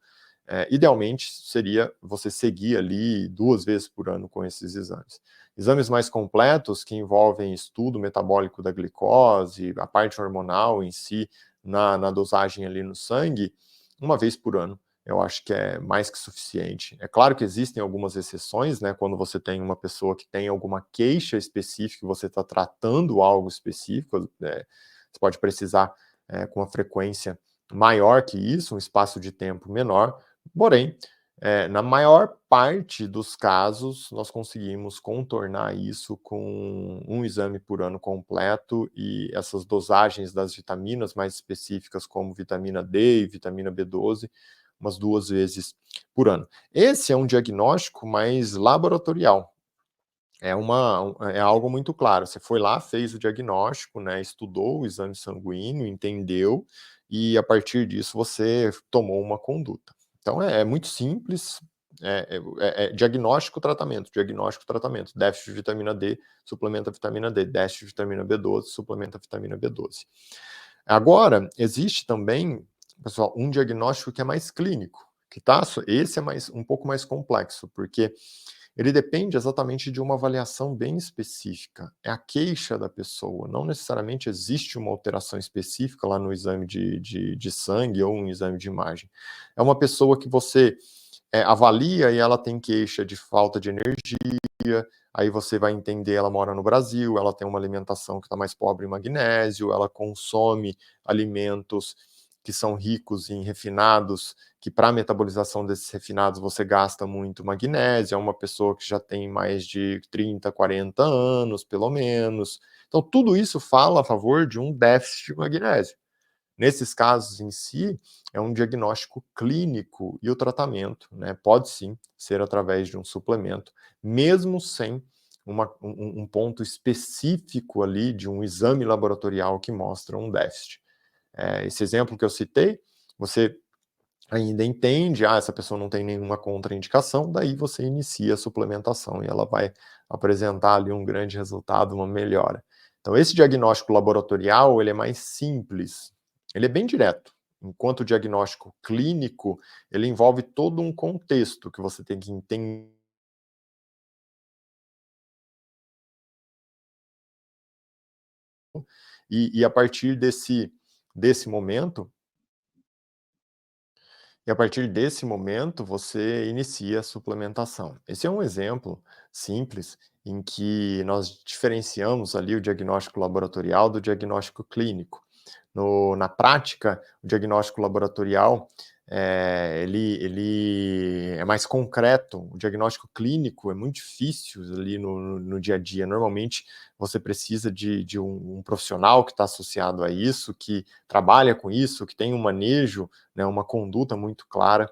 idealmente seria você seguir ali 2 vezes por ano com esses exames. Exames mais completos, que envolvem estudo metabólico da glicose, a parte hormonal em si, na dosagem ali no sangue, 1 vez por ano, eu acho que é mais que suficiente. É claro que existem algumas exceções, né, quando você tem uma pessoa que tem alguma queixa específica, você está tratando algo específico, você pode precisar com uma frequência maior que isso, um espaço de tempo menor, porém, na maior parte dos casos, nós conseguimos contornar isso com um exame por ano completo, e essas dosagens das vitaminas mais específicas, como vitamina D e vitamina B12, umas 2 vezes por ano. Esse é um diagnóstico mais laboratorial. É algo muito claro. Você foi lá, fez o diagnóstico, né, estudou o exame sanguíneo, entendeu, e a partir disso você tomou uma conduta. Então é muito simples, diagnóstico, tratamento, diagnóstico, tratamento. Déficit de vitamina D, suplementa vitamina D. Déficit de vitamina B12, suplementa vitamina B12. Agora, existe também, pessoal, um diagnóstico que é mais clínico, esse é um pouco mais complexo, porque ele depende exatamente de uma avaliação bem específica. É a queixa da pessoa, não necessariamente existe uma alteração específica lá no exame de sangue ou um exame de imagem. É uma pessoa que você avalia e ela tem queixa de falta de energia, aí você vai entender, ela mora no Brasil, ela tem uma alimentação que está mais pobre em magnésio, ela consome alimentos que são ricos em refinados, que para a metabolização desses refinados você gasta muito magnésio, é uma pessoa que já tem mais de 30, 40 anos, pelo menos, Então, tudo isso fala a favor de um déficit de magnésio. Nesses casos em si, é um diagnóstico clínico e o tratamento, né, pode sim ser através de um suplemento, mesmo sem um ponto específico ali de um exame laboratorial que mostra um déficit. Esse exemplo que eu citei, você ainda entende, essa pessoa não tem nenhuma contraindicação, daí você inicia a suplementação e ela vai apresentar ali um grande resultado, uma melhora. Então esse diagnóstico laboratorial, ele é mais simples, ele é bem direto, enquanto o diagnóstico clínico, ele envolve todo um contexto que você tem que entender e a partir desse momento E a partir desse momento, você inicia a suplementação. Esse é um exemplo simples em que nós diferenciamos ali o diagnóstico laboratorial do diagnóstico clínico. Na prática, o diagnóstico laboratorial ele é mais concreto, o diagnóstico clínico é muito difícil ali no dia a dia. Normalmente, você precisa de um profissional que está associado a isso, que trabalha com isso, que tem um manejo, né, uma conduta muito clara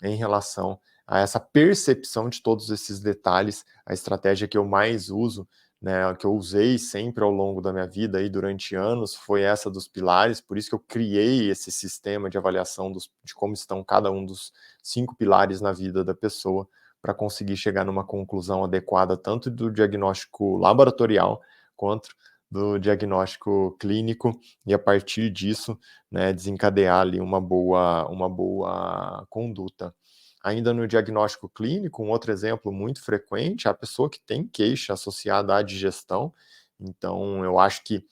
em relação a essa percepção de todos esses detalhes. A estratégia que eu mais uso, né, que eu usei sempre ao longo da minha vida aí durante anos, foi essa dos pilares, por isso que eu criei esse sistema de avaliação de como estão cada um dos 5 pilares na vida da pessoa, para conseguir chegar numa conclusão adequada, tanto do diagnóstico laboratorial, quanto do diagnóstico clínico, e a partir disso, né, desencadear ali uma boa conduta. Ainda no diagnóstico clínico, um outro exemplo muito frequente é a pessoa que tem queixa associada à digestão. Então, eu acho que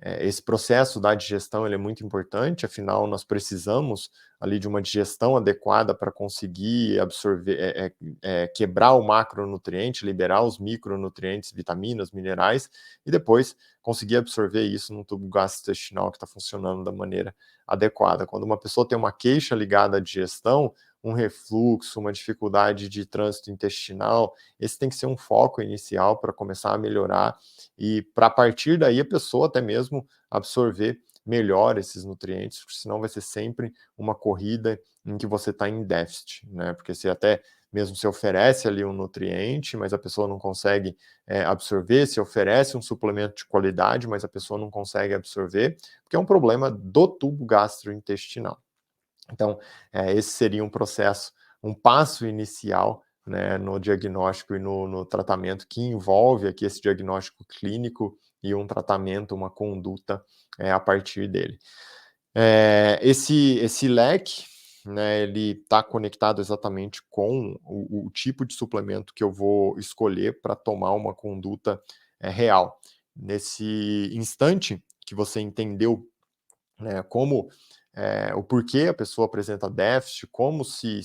esse processo da digestão ele é muito importante, afinal, nós precisamos ali de uma digestão adequada para conseguir absorver, quebrar o macronutriente, liberar os micronutrientes, vitaminas, minerais, e depois conseguir absorver isso no tubo gastrointestinal que está funcionando da maneira adequada. Quando uma pessoa tem uma queixa ligada à digestão, um refluxo, uma dificuldade de trânsito intestinal, esse tem que ser um foco inicial para começar a melhorar e para partir daí a pessoa até mesmo absorver melhor esses nutrientes, porque senão vai ser sempre uma corrida em que você está em déficit, né? Porque você até mesmo se oferece ali um nutriente, mas a pessoa não consegue absorver, se oferece um suplemento de qualidade, mas a pessoa não consegue absorver, porque é um problema do tubo gastrointestinal. Então, esse seria um processo, um passo inicial, né, no diagnóstico e no tratamento que envolve aqui esse diagnóstico clínico e um tratamento, uma conduta a partir dele. Esse leque, né, ele está conectado exatamente com o tipo de suplemento que eu vou escolher para tomar uma conduta real. Nesse instante que você entendeu, né, como o porquê a pessoa apresenta déficit, como se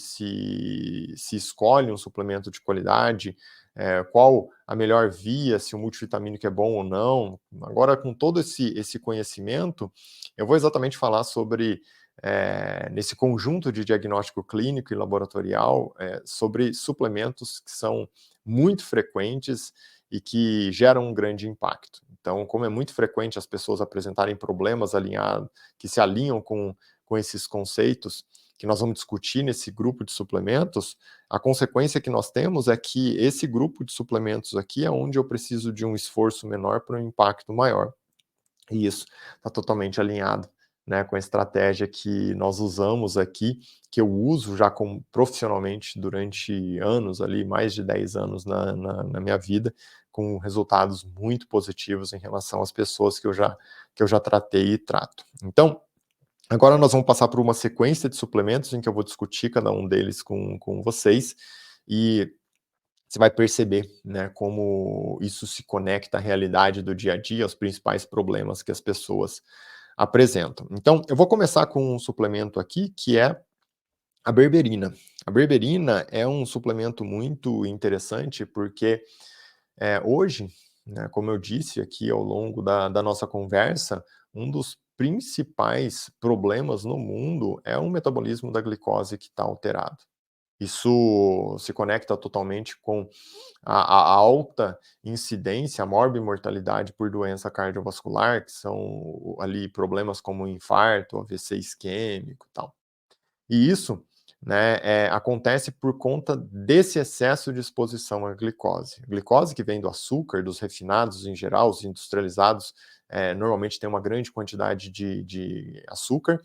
escolhe um suplemento de qualidade, qual a melhor via, se o multivitamínico é bom ou não. Agora, com todo esse conhecimento, eu vou exatamente falar sobre, nesse conjunto de diagnóstico clínico e laboratorial, sobre suplementos que são muito frequentes e que geram um grande impacto. Então, como é muito frequente as pessoas apresentarem problemas alinhados que se alinham com esses conceitos que nós vamos discutir nesse grupo de suplementos, a consequência que nós temos é que esse grupo de suplementos aqui é onde eu preciso de um esforço menor para um impacto maior. E isso está totalmente alinhado, né, com a estratégia que nós usamos aqui, que eu uso já profissionalmente durante anos ali, mais de 10 anos na minha vida, com resultados muito positivos em relação às pessoas que eu já tratei e trato. Então, agora nós vamos passar por uma sequência de suplementos em que eu vou discutir cada um deles com vocês, e você vai perceber, né, como isso se conecta à realidade do dia a dia, aos principais problemas que as pessoas apresentam. Então, eu vou começar com um suplemento aqui, que é a berberina. A berberina é um suplemento muito interessante, porque hoje, né, como eu disse aqui ao longo da nossa conversa, um dos principais problemas no mundo é o metabolismo da glicose que está alterado. Isso se conecta totalmente com a alta incidência, a morbimortalidade por doença cardiovascular, que são ali problemas como infarto, AVC isquêmico e tal. E isso, né, acontece por conta desse excesso de exposição à glicose. A glicose que vem do açúcar, dos refinados em geral, os industrializados, normalmente tem uma grande quantidade de açúcar,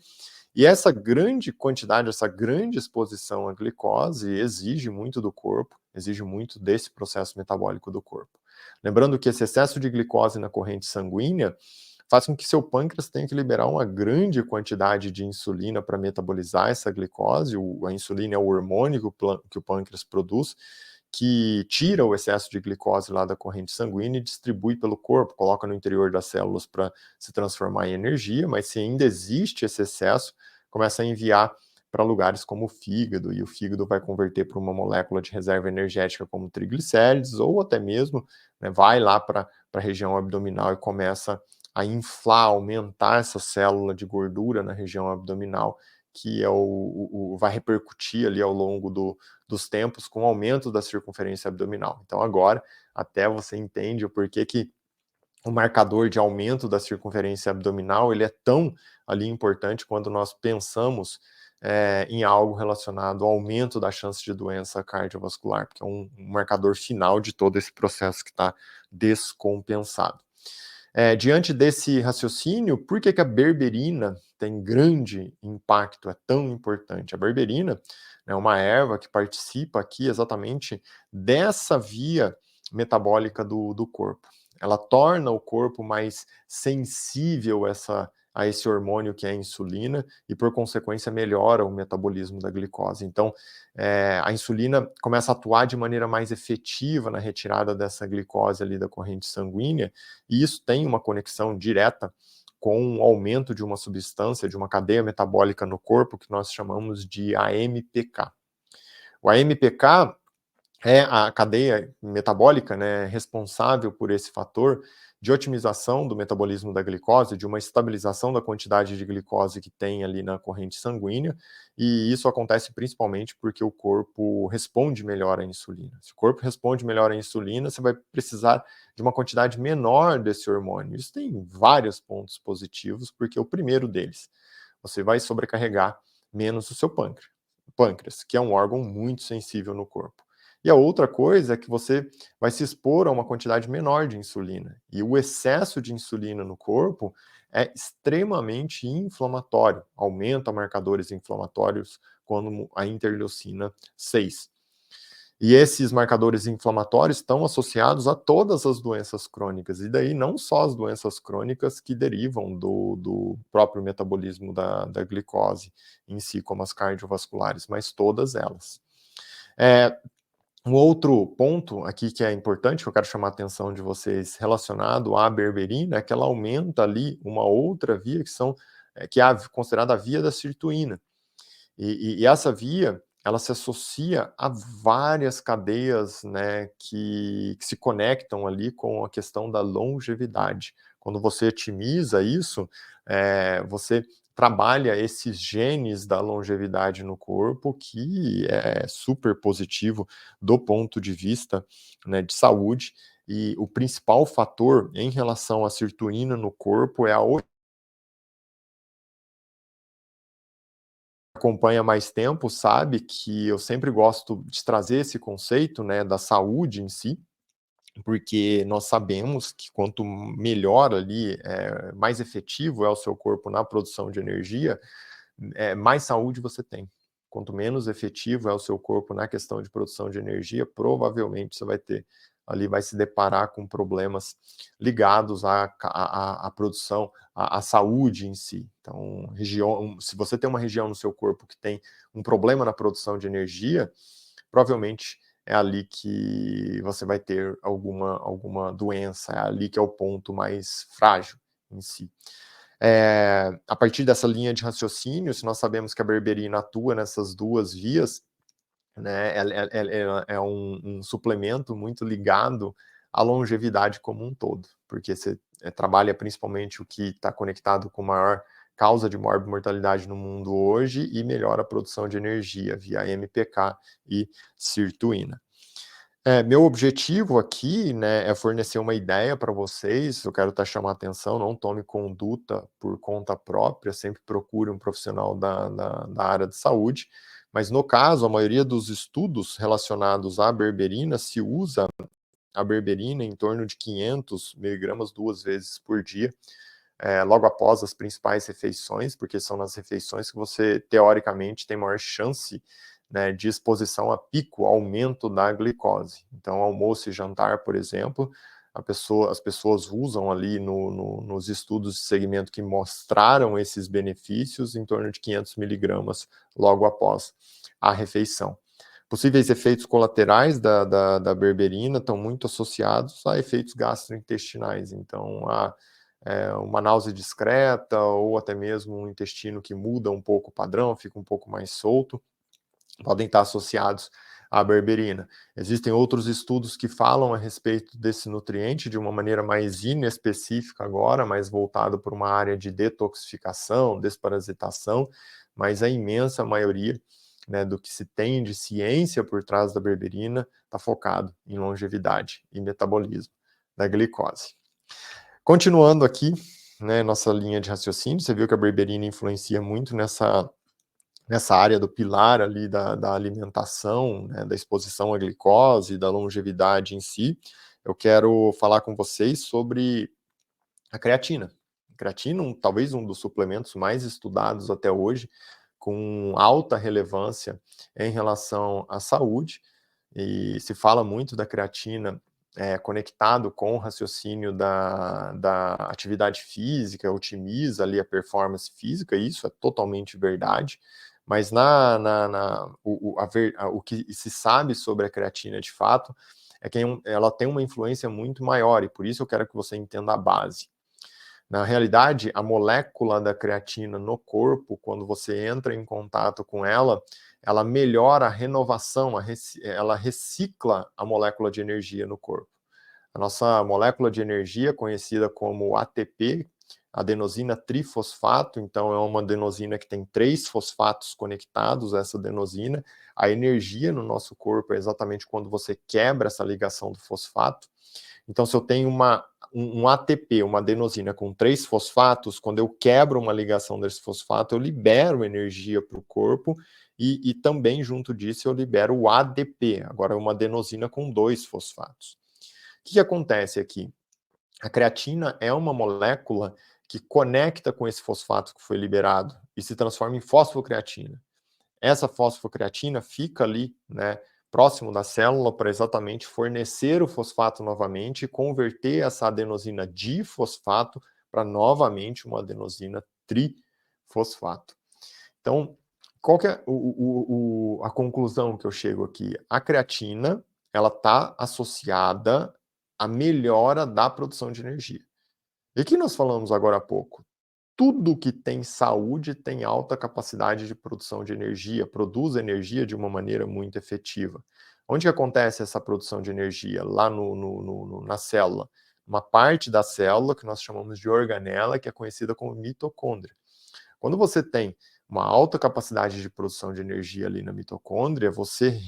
e essa grande quantidade, essa grande exposição à glicose exige muito do corpo, exige muito desse processo metabólico do corpo. Lembrando que esse excesso de glicose na corrente sanguínea faz com que seu pâncreas tenha que liberar uma grande quantidade de insulina para metabolizar essa glicose. A insulina é o hormônio que o pâncreas produz, que tira o excesso de glicose lá da corrente sanguínea e distribui pelo corpo, coloca no interior das células para se transformar em energia, mas se ainda existe esse excesso, começa a enviar para lugares como o fígado, e o fígado vai converter para uma molécula de reserva energética como triglicérides, ou até mesmo, né, vai lá para a região abdominal e começa a inflar, aumentar essa célula de gordura na região abdominal, que é vai repercutir ali ao longo dos tempos com o aumento da circunferência abdominal. Então agora, até você entende o porquê que o marcador de aumento da circunferência abdominal, ele é tão ali importante quando nós pensamos em algo relacionado ao aumento da chance de doença cardiovascular, porque é um marcador final de todo esse processo que está descompensado. Diante desse raciocínio, por que a berberina tem grande impacto, é tão importante? A berberina é uma erva que participa aqui exatamente dessa via metabólica do corpo. Ela torna o corpo mais sensível a esse hormônio que é a insulina e, por consequência, melhora o metabolismo da glicose. Então, a insulina começa a atuar de maneira mais efetiva na retirada dessa glicose ali da corrente sanguínea, e isso tem uma conexão direta com o aumento de uma substância, de uma cadeia metabólica no corpo, que nós chamamos de AMPK. O AMPK é a cadeia metabólica, né, responsável por esse fator de otimização do metabolismo da glicose, de uma estabilização da quantidade de glicose que tem ali na corrente sanguínea, e isso acontece principalmente porque o corpo responde melhor à insulina. Se o corpo responde melhor à insulina, você vai precisar de uma quantidade menor desse hormônio. Isso tem vários pontos positivos, porque o primeiro deles, você vai sobrecarregar menos o seu pâncreas, que é um órgão muito sensível no corpo. E a outra coisa é que você vai se expor a uma quantidade menor de insulina. E o excesso de insulina no corpo é extremamente inflamatório, aumenta marcadores inflamatórios como a interleucina 6. E esses marcadores inflamatórios estão associados a todas as doenças crônicas, e daí não só as doenças crônicas que derivam do próprio metabolismo da glicose em si, como as cardiovasculares, mas todas elas. Um outro ponto aqui que é importante, que eu quero chamar a atenção de vocês relacionado à berberina, é que ela aumenta ali uma outra via que é considerada a via da sirtuína. E essa via, ela se associa a várias cadeias, né, que se conectam ali com a questão da longevidade. Quando você otimiza isso, você trabalha esses genes da longevidade no corpo, que é super positivo do ponto de vista, né, de saúde. E o principal fator em relação à sirtuína no corpo é a acompanha mais tempo sabe que eu sempre gosto de trazer esse conceito, né, da saúde em si, porque nós sabemos que quanto melhor ali, mais efetivo é o seu corpo na produção de energia, mais saúde você tem. Quanto menos efetivo é o seu corpo na questão de produção de energia, provavelmente você vai se deparar com problemas ligados à produção, à saúde em si. Então, se você tem uma região no seu corpo que tem um problema na produção de energia, provavelmente é ali que você vai ter alguma doença, é ali que é o ponto mais frágil em si. A partir dessa linha de raciocínio, se nós sabemos que a berberina atua nessas duas vias, né, ela é um suplemento muito ligado à longevidade como um todo, porque você trabalha principalmente o que está conectado com maior causa de morbimortalidade no mundo hoje e melhora a produção de energia via MPK e sirtuína. Meu objetivo aqui, né, é fornecer uma ideia para vocês, eu quero chamar atenção, não tome conduta por conta própria, sempre procure um profissional da área de saúde, mas no caso, a maioria dos estudos relacionados à berberina se usa a berberina em torno de 500 miligramas 2 vezes por dia, logo após as principais refeições, porque são nas refeições que você, teoricamente, tem maior chance, né, de exposição a pico, aumento da glicose. Então, almoço e jantar, por exemplo, as pessoas usam ali nos estudos de segmento que mostraram esses benefícios em torno de 500 miligramas logo após a refeição. Possíveis efeitos colaterais da berberina estão muito associados a efeitos gastrointestinais, então uma náusea discreta ou até mesmo um intestino que muda um pouco o padrão, fica um pouco mais solto, podem estar associados à berberina. Existem outros estudos que falam a respeito desse nutriente de uma maneira mais inespecífica agora, mais voltado para uma área de detoxificação, desparasitação, mas a imensa maioria, né, do que se tem de ciência por trás da berberina está focado em longevidade e metabolismo da glicose. Continuando aqui, né, nossa linha de raciocínio, você viu que a berberina influencia muito nessa área do pilar ali da alimentação, né, da exposição à glicose, da longevidade em si. Eu quero falar com vocês sobre a creatina. A creatina, talvez um dos suplementos mais estudados até hoje, com alta relevância em relação à saúde, e se fala muito da creatina conectado com o raciocínio da atividade física, otimiza ali a performance física, e isso é totalmente verdade, mas o que se sabe sobre a creatina de fato é que ela tem uma influência muito maior, e por isso eu quero que você entenda a base. Na realidade, a molécula da creatina no corpo, quando você entra em contato com ela, ela melhora a renovação, ela recicla a molécula de energia no corpo. A nossa molécula de energia, conhecida como ATP, adenosina trifosfato, então é uma adenosina que tem 3 fosfatos conectados a essa adenosina. A energia no nosso corpo é exatamente quando você quebra essa ligação do fosfato. Então, se eu tenho um ATP, uma adenosina com 3 fosfatos, quando eu quebro uma ligação desse fosfato, eu libero energia para o corpo e também, junto disso, eu libero o ADP, agora uma adenosina com 2 fosfatos. O que acontece aqui? A creatina é uma molécula que conecta com esse fosfato que foi liberado e se transforma em fosfocreatina. Essa fosfocreatina fica ali, né, próximo da célula para exatamente fornecer o fosfato novamente e converter essa adenosina difosfato para novamente uma adenosina trifosfato. Então, qual que é a conclusão que eu chego aqui? A creatina, ela está associada à melhora da produção de energia. E que nós falamos agora há pouco? Tudo que tem saúde tem alta capacidade de produção de energia, produz energia de uma maneira muito efetiva. Onde que acontece essa produção de energia? Lá na célula. Uma parte da célula que nós chamamos de organela, que é conhecida como mitocôndria. Quando você tem uma alta capacidade de produção de energia ali na mitocôndria, você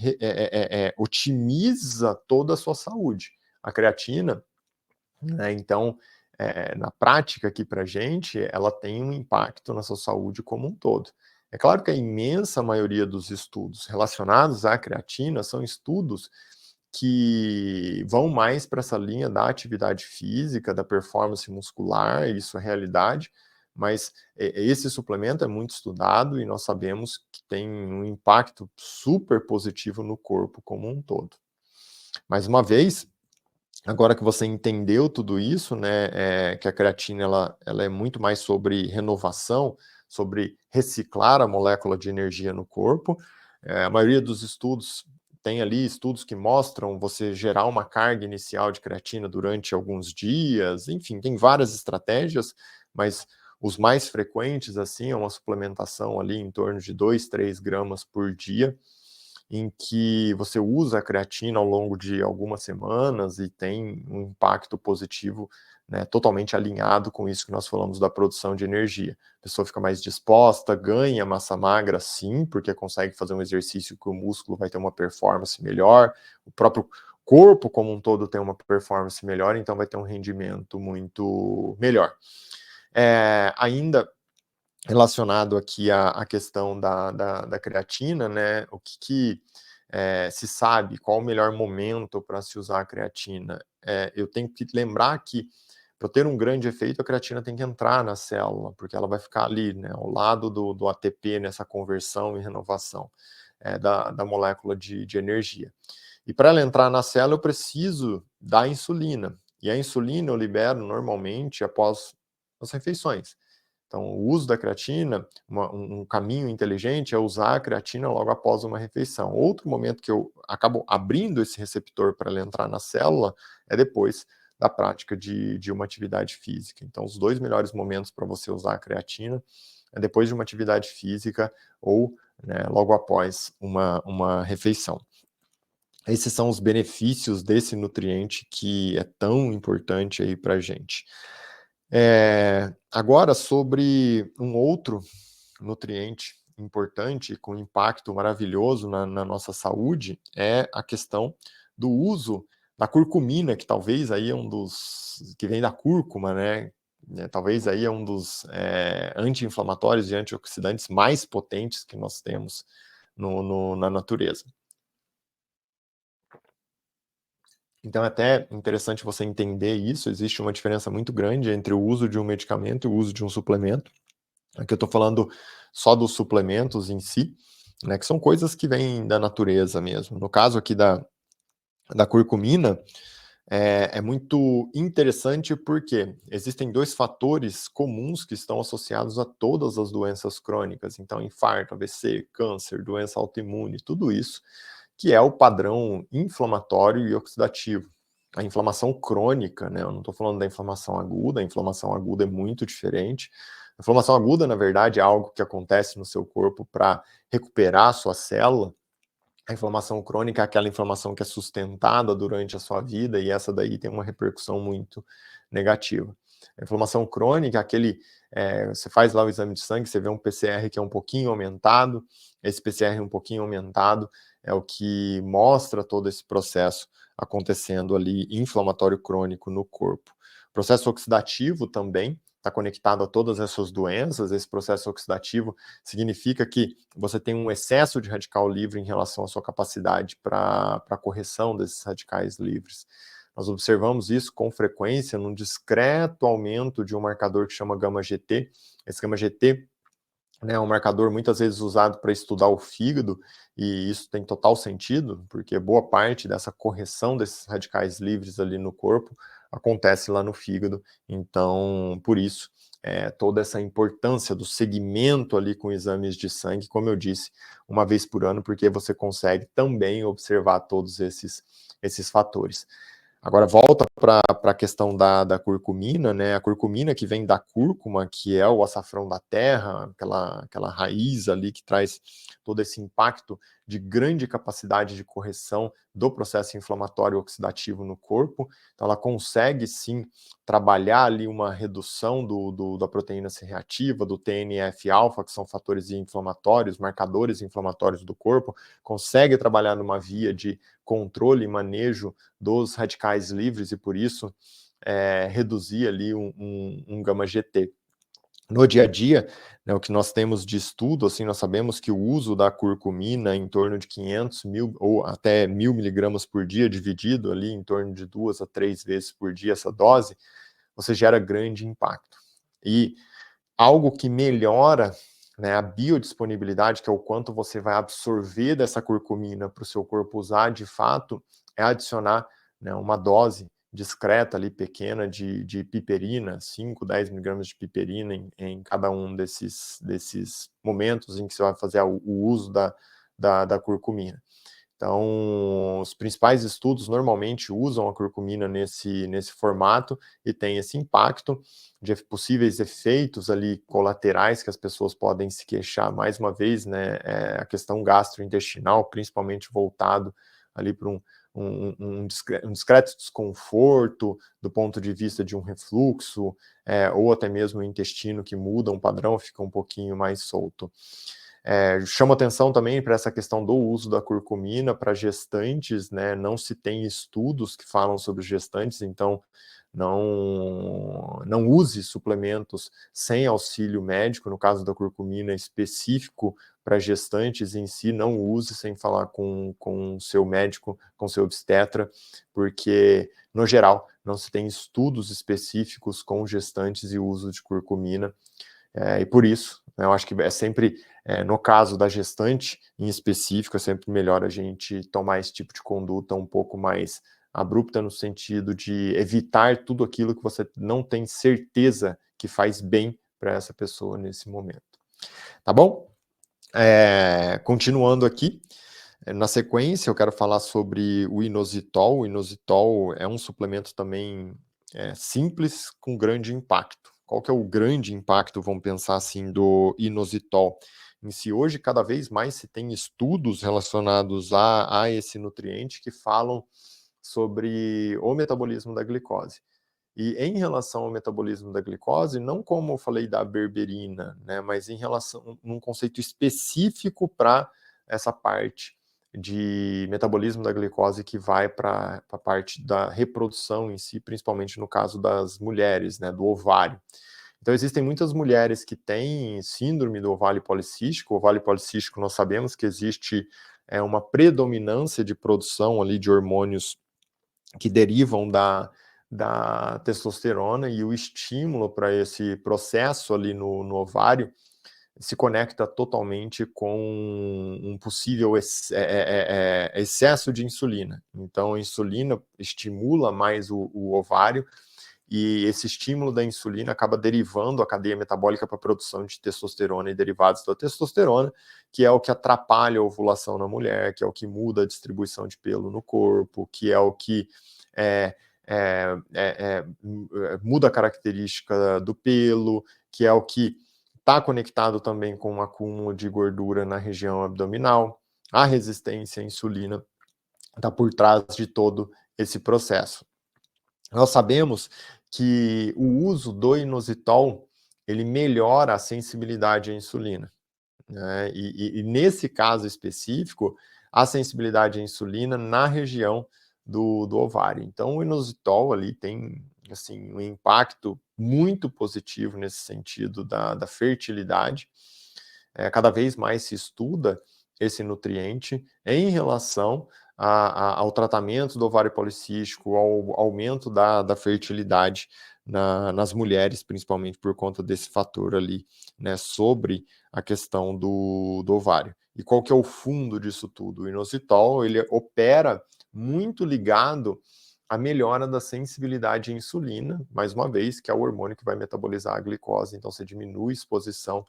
otimiza toda a sua saúde. A creatina, né, então, na prática aqui para a gente, ela tem um impacto na sua saúde como um todo. É claro que a imensa maioria dos estudos relacionados à creatina são estudos que vão mais para essa linha da atividade física, da performance muscular, isso é realidade, mas esse suplemento é muito estudado e nós sabemos que tem um impacto super positivo no corpo como um todo. Mais uma vez, agora que você entendeu tudo isso, né, que a creatina ela é muito mais sobre renovação, sobre reciclar a molécula de energia no corpo. A maioria dos estudos tem ali estudos que mostram você gerar uma carga inicial de creatina durante alguns dias, enfim, tem várias estratégias, mas os mais frequentes, assim, é uma suplementação ali em torno de 2, 3 gramas por dia, em que você usa a creatina ao longo de algumas semanas e tem um impacto positivo né, totalmente alinhado com isso que nós falamos da produção de energia. A pessoa fica mais disposta, ganha massa magra, sim, porque consegue fazer um exercício que o músculo vai ter uma performance melhor, o próprio corpo como um todo tem uma performance melhor, então vai ter um rendimento muito melhor. Ainda relacionado aqui à questão da creatina, né, o que se sabe, qual o melhor momento para se usar a creatina? Eu tenho que lembrar que, para ter um grande efeito, a creatina tem que entrar na célula, porque ela vai ficar ali, né, ao lado do ATP, nessa conversão e renovação da molécula de energia. E para ela entrar na célula, eu preciso da insulina. E a insulina eu libero normalmente após as refeições. Então, o uso da creatina, um caminho inteligente é usar a creatina logo após uma refeição. Outro momento que eu acabo abrindo esse receptor para ela entrar na célula é depois da prática de uma atividade física. Então, os 2 melhores momentos para você usar a creatina é depois de uma atividade física ou, né, logo após uma refeição. Esses são os benefícios desse nutriente que é tão importante aí para a gente. Agora sobre um outro nutriente importante, com impacto maravilhoso na nossa saúde, é a questão do uso da curcumina, que talvez aí é um dos que vem da cúrcuma, né, talvez aí é um dos, anti-inflamatórios e antioxidantes mais potentes que nós temos na natureza. Então é até interessante você entender isso, existe uma diferença muito grande entre o uso de um medicamento e o uso de um suplemento. Aqui eu estou falando só dos suplementos em si, né, que são coisas que vêm da natureza mesmo. No caso aqui da curcumina, é muito interessante porque existem 2 fatores comuns que estão associados a todas as doenças crônicas, então infarto, AVC, câncer, doença autoimune, tudo isso, que é o padrão inflamatório e oxidativo. A inflamação crônica, né, eu não estou falando da inflamação aguda, a inflamação aguda é muito diferente. A inflamação aguda, na verdade, é algo que acontece no seu corpo para recuperar a sua célula. A inflamação crônica é aquela inflamação que é sustentada durante a sua vida e essa daí tem uma repercussão muito negativa. A inflamação crônica é você faz lá o exame de sangue, você vê um PCR que é um pouquinho aumentado, esse PCR um pouquinho aumentado é o que mostra todo esse processo acontecendo ali, inflamatório crônico no corpo. O processo oxidativo também está conectado a todas essas doenças. Esse processo oxidativo significa que você tem um excesso de radical livre em relação à sua capacidade para a correção desses radicais livres. Nós observamos isso com frequência num discreto aumento de um marcador que chama gama-GT. Esse gama-GT, né, é um marcador muitas vezes usado para estudar o fígado, e isso tem total sentido, porque boa parte dessa correção desses radicais livres ali no corpo acontece lá no fígado, então, por isso, toda essa importância do segmento ali com exames de sangue, como eu disse, uma vez por ano, porque você consegue também observar todos esses fatores. Agora volta para a questão da curcumina, né? A curcumina que vem da cúrcuma, que é o açafrão da terra, aquela raiz ali que traz todo esse impacto de grande capacidade de correção do processo inflamatório oxidativo no corpo. Então ela consegue sim trabalhar ali uma redução da proteína C reativa, do TNF-alfa, que são fatores inflamatórios, marcadores inflamatórios do corpo, consegue trabalhar numa via de controle e manejo dos radicais livres e, por isso, reduzir ali um gama-GT. No dia a dia, né, o que nós temos de estudo, assim, nós sabemos que o uso da curcumina em torno de 500 mil ou até 1.000 miligramas por dia, dividido ali em torno de 2 a 3 vezes por dia essa dose, você gera grande impacto. E algo que melhora, né, a biodisponibilidade, que é o quanto você vai absorver dessa curcumina para o seu corpo usar de fato, é adicionar, né, uma dose discreta ali, pequena, de piperina, 5, 10 miligramas de piperina em cada um desses momentos em que você vai fazer o uso da curcumina. Então, os principais estudos normalmente usam a curcumina nesse formato e tem esse impacto de possíveis efeitos ali colaterais que as pessoas podem se queixar, mais uma vez, né, a questão gastrointestinal, principalmente voltado ali para um um discreto desconforto do ponto de vista de um refluxo, ou até mesmo o intestino que muda um padrão, fica um pouquinho mais solto. Chamo atenção também para essa questão do uso da curcumina para gestantes, né? Não se tem estudos que falam sobre gestantes, então não use suplementos sem auxílio médico. No caso da curcumina específico para gestantes em si, não use sem falar com o seu médico, com o seu obstetra, porque, no geral, não se tem estudos específicos com gestantes e uso de curcumina. E por isso, né, eu acho que é sempre, no caso da gestante em específico, é sempre melhor a gente tomar esse tipo de conduta um pouco mais abrupta, no sentido de evitar tudo aquilo que você não tem certeza que faz bem para essa pessoa nesse momento. Tá bom? Continuando aqui, na sequência eu quero falar sobre o inositol. O inositol é um suplemento também simples com grande impacto. Qual que é o grande impacto, vamos pensar assim, do inositol em si? Hoje, cada vez mais se tem estudos relacionados a esse nutriente que falam sobre o metabolismo da glicose. E em relação ao metabolismo da glicose, não como eu falei da berberina, né, mas em relação num conceito específico para essa parte de metabolismo da glicose que vai para a parte da reprodução em si, principalmente no caso das mulheres, né, do ovário. Então, existem muitas mulheres que têm síndrome do ovário policístico. O ovário policístico, nós sabemos que existe uma predominância de produção ali de hormônios que derivam da testosterona, e o estímulo para esse processo ali no ovário se conecta totalmente com um possível excesso de insulina. Então, a insulina estimula mais o ovário, e esse estímulo da insulina acaba derivando a cadeia metabólica para a produção de testosterona e derivados da testosterona, que é o que atrapalha a ovulação na mulher, que é o que muda a distribuição de pelo no corpo, que é o que muda a característica do pelo, que é o que está conectado também com um acúmulo de gordura na região abdominal. A resistência à insulina está por trás de todo esse processo. Nós sabemos que o uso do inositol, ele melhora a sensibilidade à insulina, né? E nesse caso específico, a sensibilidade à insulina na região do ovário. Então, o inositol ali tem, assim, um impacto muito positivo nesse sentido da fertilidade. Cada vez mais se estuda esse nutriente em relação ao tratamento do ovário policístico, ao aumento da fertilidade nas mulheres, principalmente por conta desse fator ali, né, sobre a questão do ovário. E qual que é o fundo disso tudo? O inositol, ele opera muito ligado à melhora da sensibilidade à insulina, mais uma vez, que é o hormônio que vai metabolizar a glicose. Então, você diminui a exposição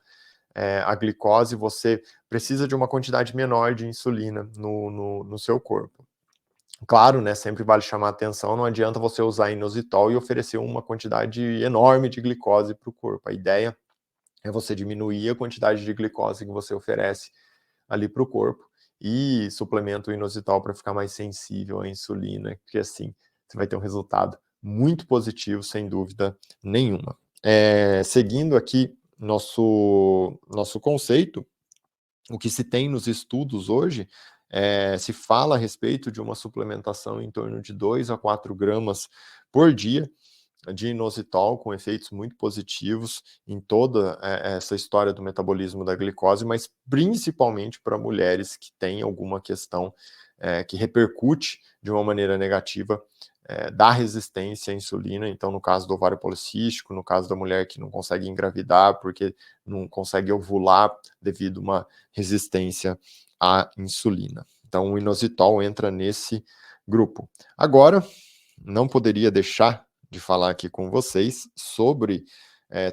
à glicose, você precisa de uma quantidade menor de insulina no seu corpo. Claro, né, sempre vale chamar a atenção, não adianta você usar inositol e oferecer uma quantidade enorme de glicose para o corpo. A ideia é você diminuir a quantidade de glicose que você oferece ali para o corpo e suplementa o inositol para ficar mais sensível à insulina, que assim você vai ter um resultado muito positivo, sem dúvida nenhuma. Seguindo aqui nosso conceito, o que se tem nos estudos hoje, se fala a respeito de uma suplementação em torno de 2 a 4 gramas por dia de inositol, com efeitos muito positivos em toda essa história do metabolismo da glicose, mas principalmente para mulheres que têm alguma questão que repercute de uma maneira negativa da resistência à insulina. Então, no caso do ovário policístico, no caso da mulher que não consegue engravidar porque não consegue ovular devido a uma resistência à insulina. Então, o inositol entra nesse grupo. Agora, não poderia deixar de falar aqui com vocês sobre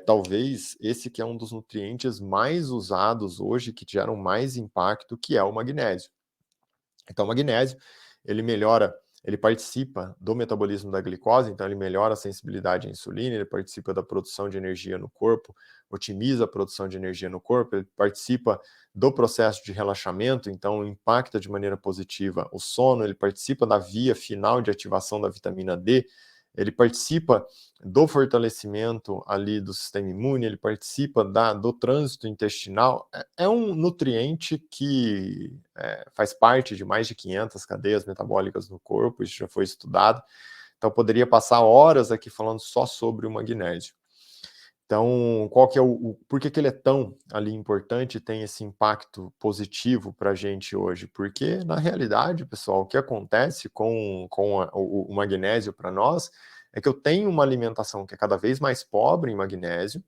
talvez esse que é um dos nutrientes mais usados hoje, que geram mais impacto, que é o magnésio. Então, o magnésio, ele melhora ele participa do metabolismo da glicose, então ele melhora a sensibilidade à insulina, ele participa da produção de energia no corpo, otimiza a produção de energia no corpo, ele participa do processo de relaxamento, então impacta de maneira positiva o sono, ele participa da via final de ativação da vitamina D, ele participa do fortalecimento ali do sistema imune, ele participa do trânsito intestinal, é um nutriente que faz parte de mais de 500 cadeias metabólicas no corpo, isso já foi estudado, então poderia passar horas aqui falando só sobre o magnésio. Então, qual que é por que ele é tão ali importante e tem esse impacto positivo para a gente hoje? Porque, na realidade, pessoal, o que acontece com o magnésio para nós é que eu tenho uma alimentação que é cada vez mais pobre em magnésio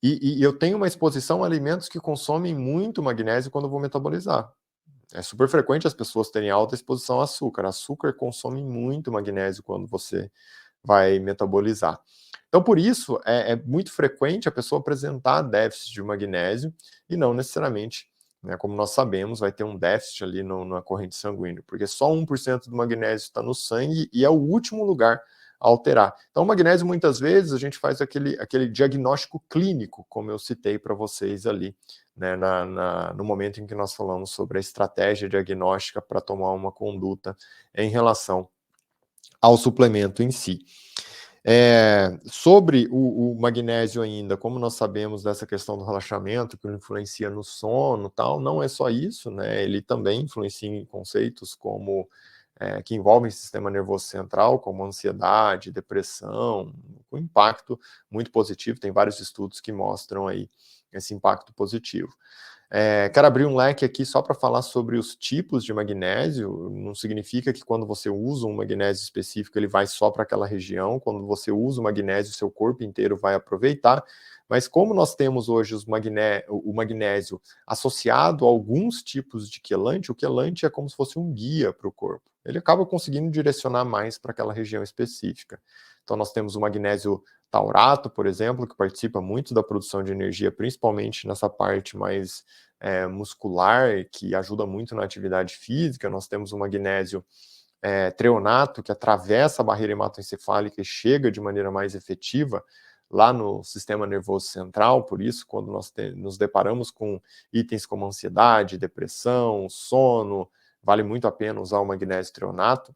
e eu tenho uma exposição a alimentos que consomem muito magnésio quando eu vou metabolizar. É super frequente as pessoas terem alta exposição a açúcar. Açúcar consome muito magnésio quando você vai metabolizar. Então, por isso, é muito frequente a pessoa apresentar déficit de magnésio e não necessariamente, né, como nós sabemos, vai ter um déficit ali na corrente sanguínea, porque só 1% do magnésio está no sangue e é o último lugar a alterar. Então, o magnésio, muitas vezes, a gente faz aquele diagnóstico clínico, como eu citei para vocês ali, né, no momento em que nós falamos sobre a estratégia diagnóstica para tomar uma conduta em relação ao suplemento em si. Sobre o magnésio ainda, como nós sabemos dessa questão do relaxamento, que influencia no sono tal, não é só isso, né? Ele também influencia em conceitos como que envolvem o sistema nervoso central, como ansiedade, depressão, com impacto muito positivo. Tem vários estudos que mostram aí esse impacto positivo. Quero abrir um leque aqui só para falar sobre os tipos de magnésio. Não significa que quando você usa um magnésio específico, ele vai só para aquela região. Quando você usa o magnésio, seu corpo inteiro vai aproveitar. Mas como nós temos hoje o magnésio associado a alguns tipos de quelante, o quelante é como se fosse um guia para o corpo. Ele acaba conseguindo direcionar mais para aquela região específica. Então nós temos o magnésio taurato, por exemplo, que participa muito da produção de energia, principalmente nessa parte mais muscular, que ajuda muito na atividade física. Nós temos o magnésio treonato, que atravessa a barreira hematoencefálica e chega de maneira mais efetiva lá no sistema nervoso central. Por isso, quando nós nos deparamos com itens como ansiedade, depressão, sono, vale muito a pena usar o magnésio treonato.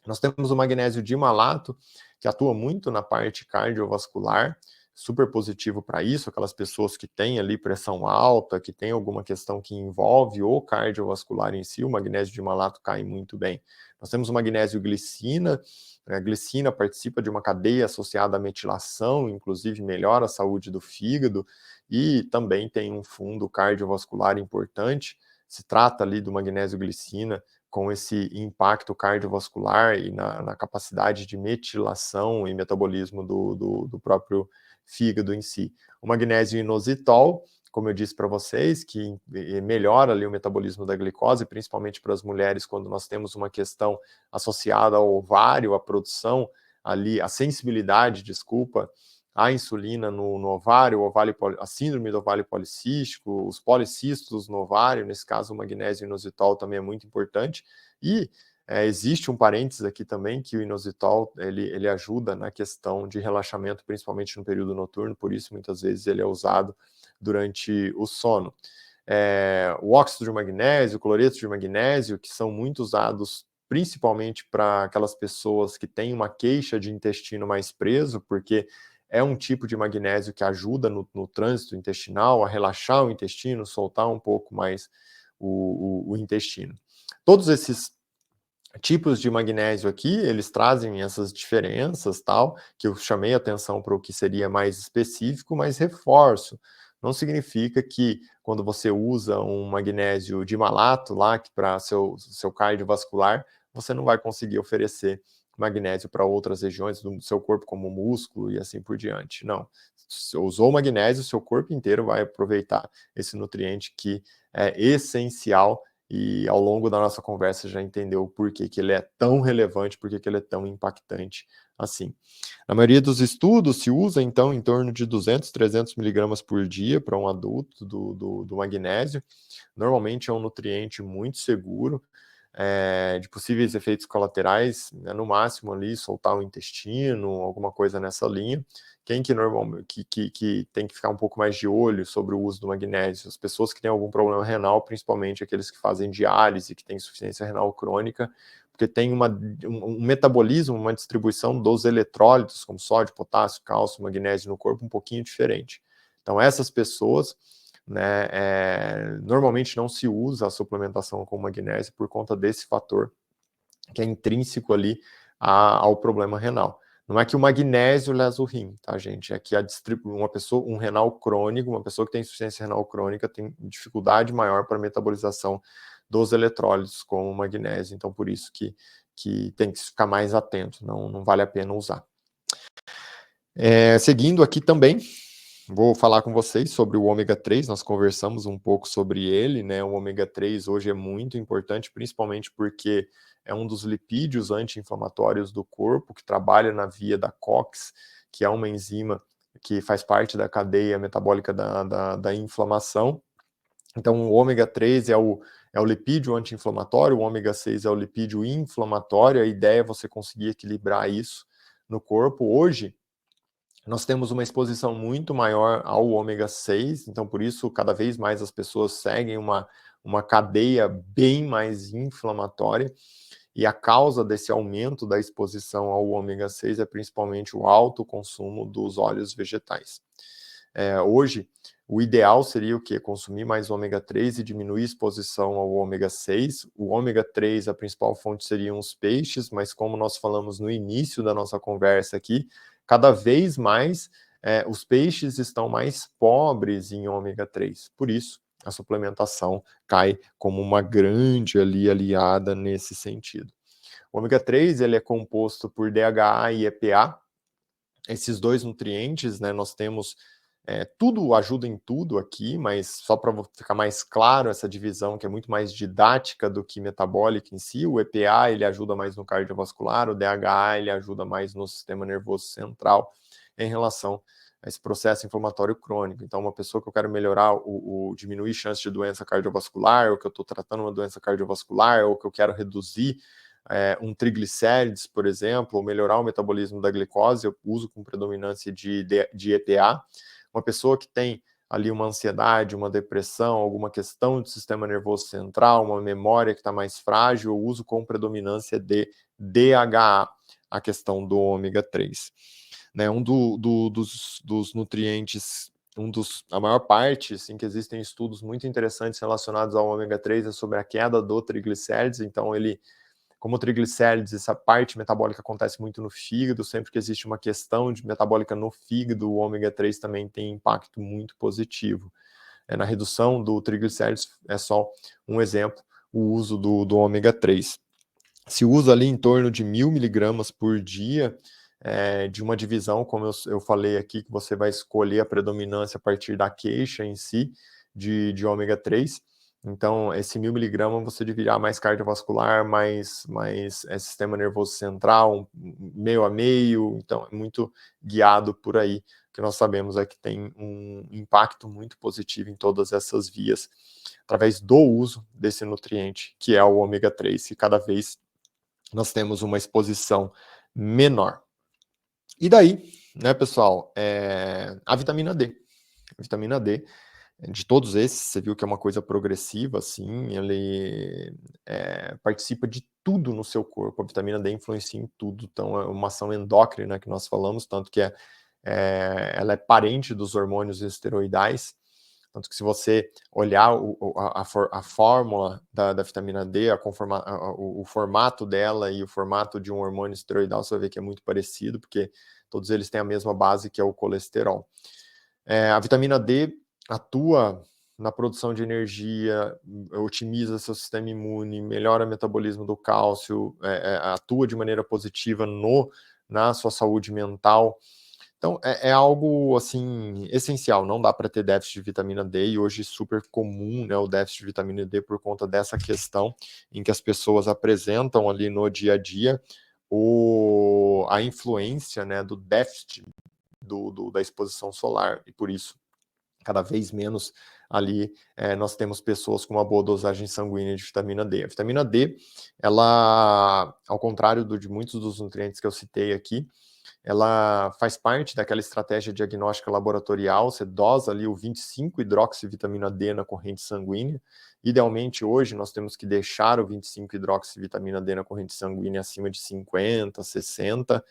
Nós temos o magnésio dimalato, que atua muito na parte cardiovascular, super positivo para isso, aquelas pessoas que têm ali pressão alta, que têm alguma questão que envolve o cardiovascular em si, o magnésio dimalato cai muito bem. Nós temos o magnésio glicina, a glicina participa de uma cadeia associada à metilação, inclusive melhora a saúde do fígado, e também tem um fundo cardiovascular importante. Se trata ali do magnésio glicina, com esse impacto cardiovascular e na capacidade de metilação e metabolismo do próprio fígado em si. O magnésio inositol, como eu disse para vocês, que melhora ali o metabolismo da glicose, principalmente para as mulheres, quando nós temos uma questão associada ao ovário, a produção ali, a sensibilidade, desculpa, a insulina no ovário, a síndrome do ovário policístico, os policistos no ovário, nesse caso o magnésio inositol também é muito importante, e existe um parênteses aqui também, que o inositol, ele ajuda na questão de relaxamento, principalmente no período noturno, por isso muitas vezes ele é usado durante o sono. O óxido de magnésio, o cloreto de magnésio, que são muito usados principalmente para aquelas pessoas que têm uma queixa de intestino mais preso, porque é um tipo de magnésio que ajuda no trânsito intestinal, a relaxar o intestino, soltar um pouco mais o intestino. Todos esses tipos de magnésio aqui, eles trazem essas diferenças, tal, que eu chamei atenção para o que seria mais específico, mas reforço. Não significa que quando você usa um magnésio dimalato lá, para seu cardiovascular, você não vai conseguir oferecer magnésio para outras regiões do seu corpo, como o músculo e assim por diante. Não. Se usou magnésio, seu corpo inteiro vai aproveitar esse nutriente que é essencial, e ao longo da nossa conversa já entendeu por que ele é tão relevante, por que ele é tão impactante assim. Na maioria dos estudos se usa, então, em torno de 200, 300 miligramas por dia para um adulto do magnésio. Normalmente é um nutriente muito seguro. de possíveis efeitos colaterais, né, no máximo ali soltar o intestino, alguma coisa nessa linha. Quem que normalmente que tem que ficar um pouco mais de olho sobre o uso do magnésio? As pessoas que têm algum problema renal, principalmente aqueles que fazem diálise, que têm insuficiência renal crônica, porque tem um metabolismo, uma distribuição dos eletrólitos, como sódio, potássio, cálcio, magnésio no corpo, um pouquinho diferente. Então, essas pessoas, né, normalmente não se usa a suplementação com magnésio por conta desse fator que é intrínseco ali ao problema renal. Não é que o magnésio lesa o rim, tá, gente? É que um renal crônico, uma pessoa que tem insuficiência renal crônica, tem dificuldade maior para a metabolização dos eletrólitos com o magnésio. Então, por isso que tem que ficar mais atento, não vale a pena usar. Seguindo aqui também, vou falar com vocês sobre o ômega 3, nós conversamos um pouco sobre ele, né? O ômega 3 hoje é muito importante, principalmente porque é um dos lipídios anti-inflamatórios do corpo, que trabalha na via da COX, que é uma enzima que faz parte da cadeia metabólica da inflamação. Então, o ômega 3 é o lipídio anti-inflamatório, o ômega 6 é o lipídio inflamatório, a ideia é você conseguir equilibrar isso no corpo. Hoje, nós temos uma exposição muito maior ao ômega 6, então por isso cada vez mais as pessoas seguem uma cadeia bem mais inflamatória, e a causa desse aumento da exposição ao ômega 6 é principalmente o alto consumo dos óleos vegetais. Hoje, o ideal seria o quê? Consumir mais ômega 3 e diminuir a exposição ao ômega 6. O ômega 3, a principal fonte seriam os peixes, mas como nós falamos no início da nossa conversa aqui, cada vez mais os peixes estão mais pobres em ômega 3. Por isso, a suplementação cai como uma grande aliada nesse sentido. O ômega 3 ele é composto por DHA e EPA. Esses dois nutrientes, né, nós temos tudo ajuda em tudo aqui, mas só para ficar mais claro essa divisão, que é muito mais didática do que metabólica em si, o EPA ele ajuda mais no cardiovascular, o DHA ele ajuda mais no sistema nervoso central em relação a esse processo inflamatório crônico. Então, uma pessoa que eu quero melhorar, diminuir chance de doença cardiovascular, ou que eu estou tratando uma doença cardiovascular, ou que eu quero reduzir um triglicérides, por exemplo, ou melhorar o metabolismo da glicose, eu uso com predominância de EPA. Uma pessoa que tem ali uma ansiedade, uma depressão, alguma questão do sistema nervoso central, uma memória que está mais frágil, eu uso com predominância de DHA, a questão do ômega 3. Né, dos nutrientes, a maior parte, assim, que existem estudos muito interessantes relacionados ao ômega 3 é sobre a queda do triglicérides, então como o triglicérides, essa parte metabólica acontece muito no fígado, sempre que existe uma questão de metabólica no fígado, o ômega 3 também tem impacto muito positivo. Na redução do triglicérides é só um exemplo, o uso do ômega 3. Se usa ali em torno de 1.000 miligramas por dia, de uma divisão, como eu falei aqui, que você vai escolher a predominância a partir da queixa em si, de ômega 3. Então, esse 1.000 miligramas você dividirá mais cardiovascular, mais sistema nervoso central, meio a meio, então é muito guiado por aí. O que nós sabemos é que tem um impacto muito positivo em todas essas vias, através do uso desse nutriente, que é o ômega 3, e cada vez nós temos uma exposição menor. E daí, né, pessoal, a vitamina D. A vitamina D, de todos esses, você viu que é uma coisa progressiva, assim, ele participa de tudo no seu corpo. A vitamina D influencia em tudo, então é uma ação endócrina que nós falamos, tanto que ela é parente dos hormônios esteroidais, tanto que se você olhar a fórmula da vitamina D, o formato dela e o formato de um hormônio esteroidal, você vai ver que é muito parecido, porque todos eles têm a mesma base, que é o colesterol. A vitamina D atua na produção de energia, otimiza seu sistema imune, melhora o metabolismo do cálcio, atua de maneira positiva na sua saúde mental. Então, é algo, assim, essencial, não dá para ter déficit de vitamina D, e hoje é super comum, né, o déficit de vitamina D por conta dessa questão em que as pessoas apresentam ali no dia a dia a influência, né, do déficit da exposição solar, e por isso, cada vez menos ali nós temos pessoas com uma boa dosagem sanguínea de vitamina D. A vitamina D, ela, ao contrário de muitos dos nutrientes que eu citei aqui, ela faz parte daquela estratégia diagnóstica laboratorial, você dosa ali o 25-hidroxivitamina D na corrente sanguínea. Idealmente, hoje, nós temos que deixar o 25-hidroxivitamina D na corrente sanguínea acima de 50, 60,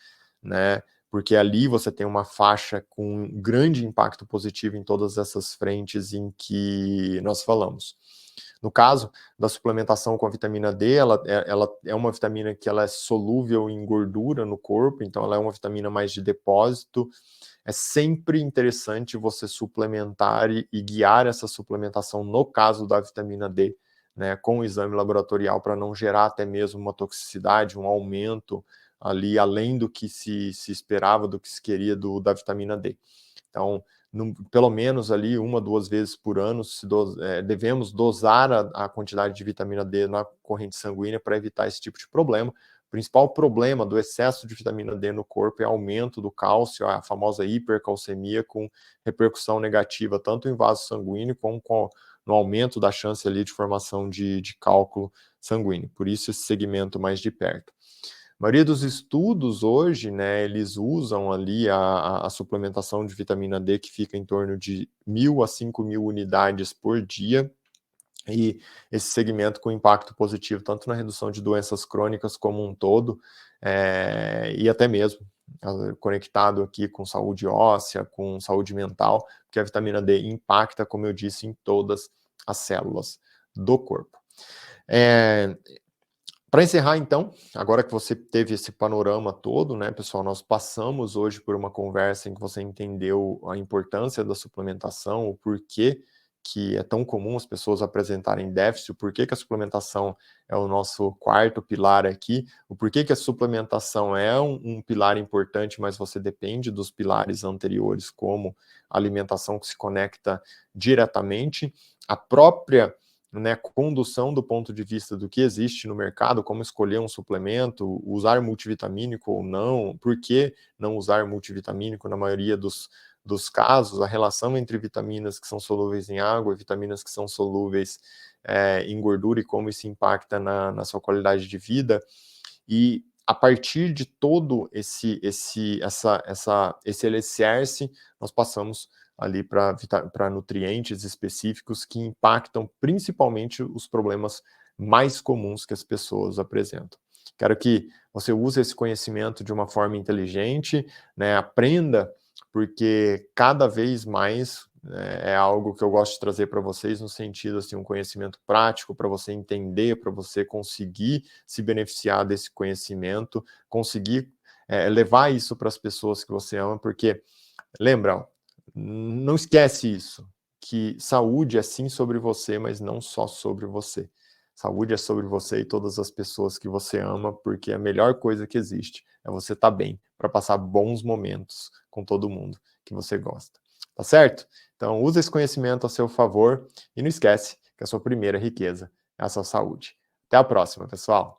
né? Porque ali você tem uma faixa com um grande impacto positivo em todas essas frentes em que nós falamos. No caso da suplementação com a vitamina D, ela é uma vitamina que ela é solúvel em gordura no corpo, então ela é uma vitamina mais de depósito. É sempre interessante você suplementar e guiar essa suplementação, no caso da vitamina D, né, com o exame laboratorial, para não gerar até mesmo uma toxicidade, um aumento ali, além do que se esperava, do que se queria da vitamina D. Então, pelo menos ali 1, 2 vezes por ano, devemos dosar a quantidade de vitamina D na corrente sanguínea para evitar esse tipo de problema. O principal problema do excesso de vitamina D no corpo é aumento do cálcio, a famosa hipercalcemia, com repercussão negativa tanto em vaso sanguíneo como no aumento da chance ali de formação de cálculo sanguíneo. Por isso esse segmento mais de perto. A maioria dos estudos hoje, né, eles usam ali a suplementação de vitamina D, que fica em torno de 1.000 a 5.000 unidades por dia, e esse segmento com impacto positivo tanto na redução de doenças crônicas como um todo, e até mesmo conectado aqui com saúde óssea, com saúde mental, porque a vitamina D impacta, como eu disse, em todas as células do corpo. Para encerrar, então, agora que você teve esse panorama todo, né, pessoal, nós passamos hoje por uma conversa em que você entendeu a importância da suplementação, o porquê que é tão comum as pessoas apresentarem déficit, o porquê que a suplementação é o nosso quarto pilar aqui, o porquê que a suplementação é um pilar importante, mas você depende dos pilares anteriores, como a alimentação, que se conecta diretamente, a própria, né, condução do ponto de vista do que existe no mercado, como escolher um suplemento, usar multivitamínico ou não, por que não usar multivitamínico na maioria dos casos, a relação entre vitaminas que são solúveis em água e vitaminas que são solúveis em gordura e como isso impacta na sua qualidade de vida. E a partir de todo esse alicerce, nós passamos ali para nutrientes específicos que impactam principalmente os problemas mais comuns que as pessoas apresentam. Quero que você use esse conhecimento de uma forma inteligente, né, aprenda, porque cada vez mais é algo que eu gosto de trazer para vocês no sentido, assim, um conhecimento prático para você entender, para você conseguir se beneficiar desse conhecimento, conseguir levar isso para as pessoas que você ama, porque, lembra, não esquece isso, que saúde é sim sobre você, mas não só sobre você. Saúde é sobre você e todas as pessoas que você ama, porque a melhor coisa que existe é você estar bem, para passar bons momentos com todo mundo que você gosta. Tá certo? Então, use esse conhecimento a seu favor e não esquece que a sua primeira riqueza é a sua saúde. Até a próxima, pessoal!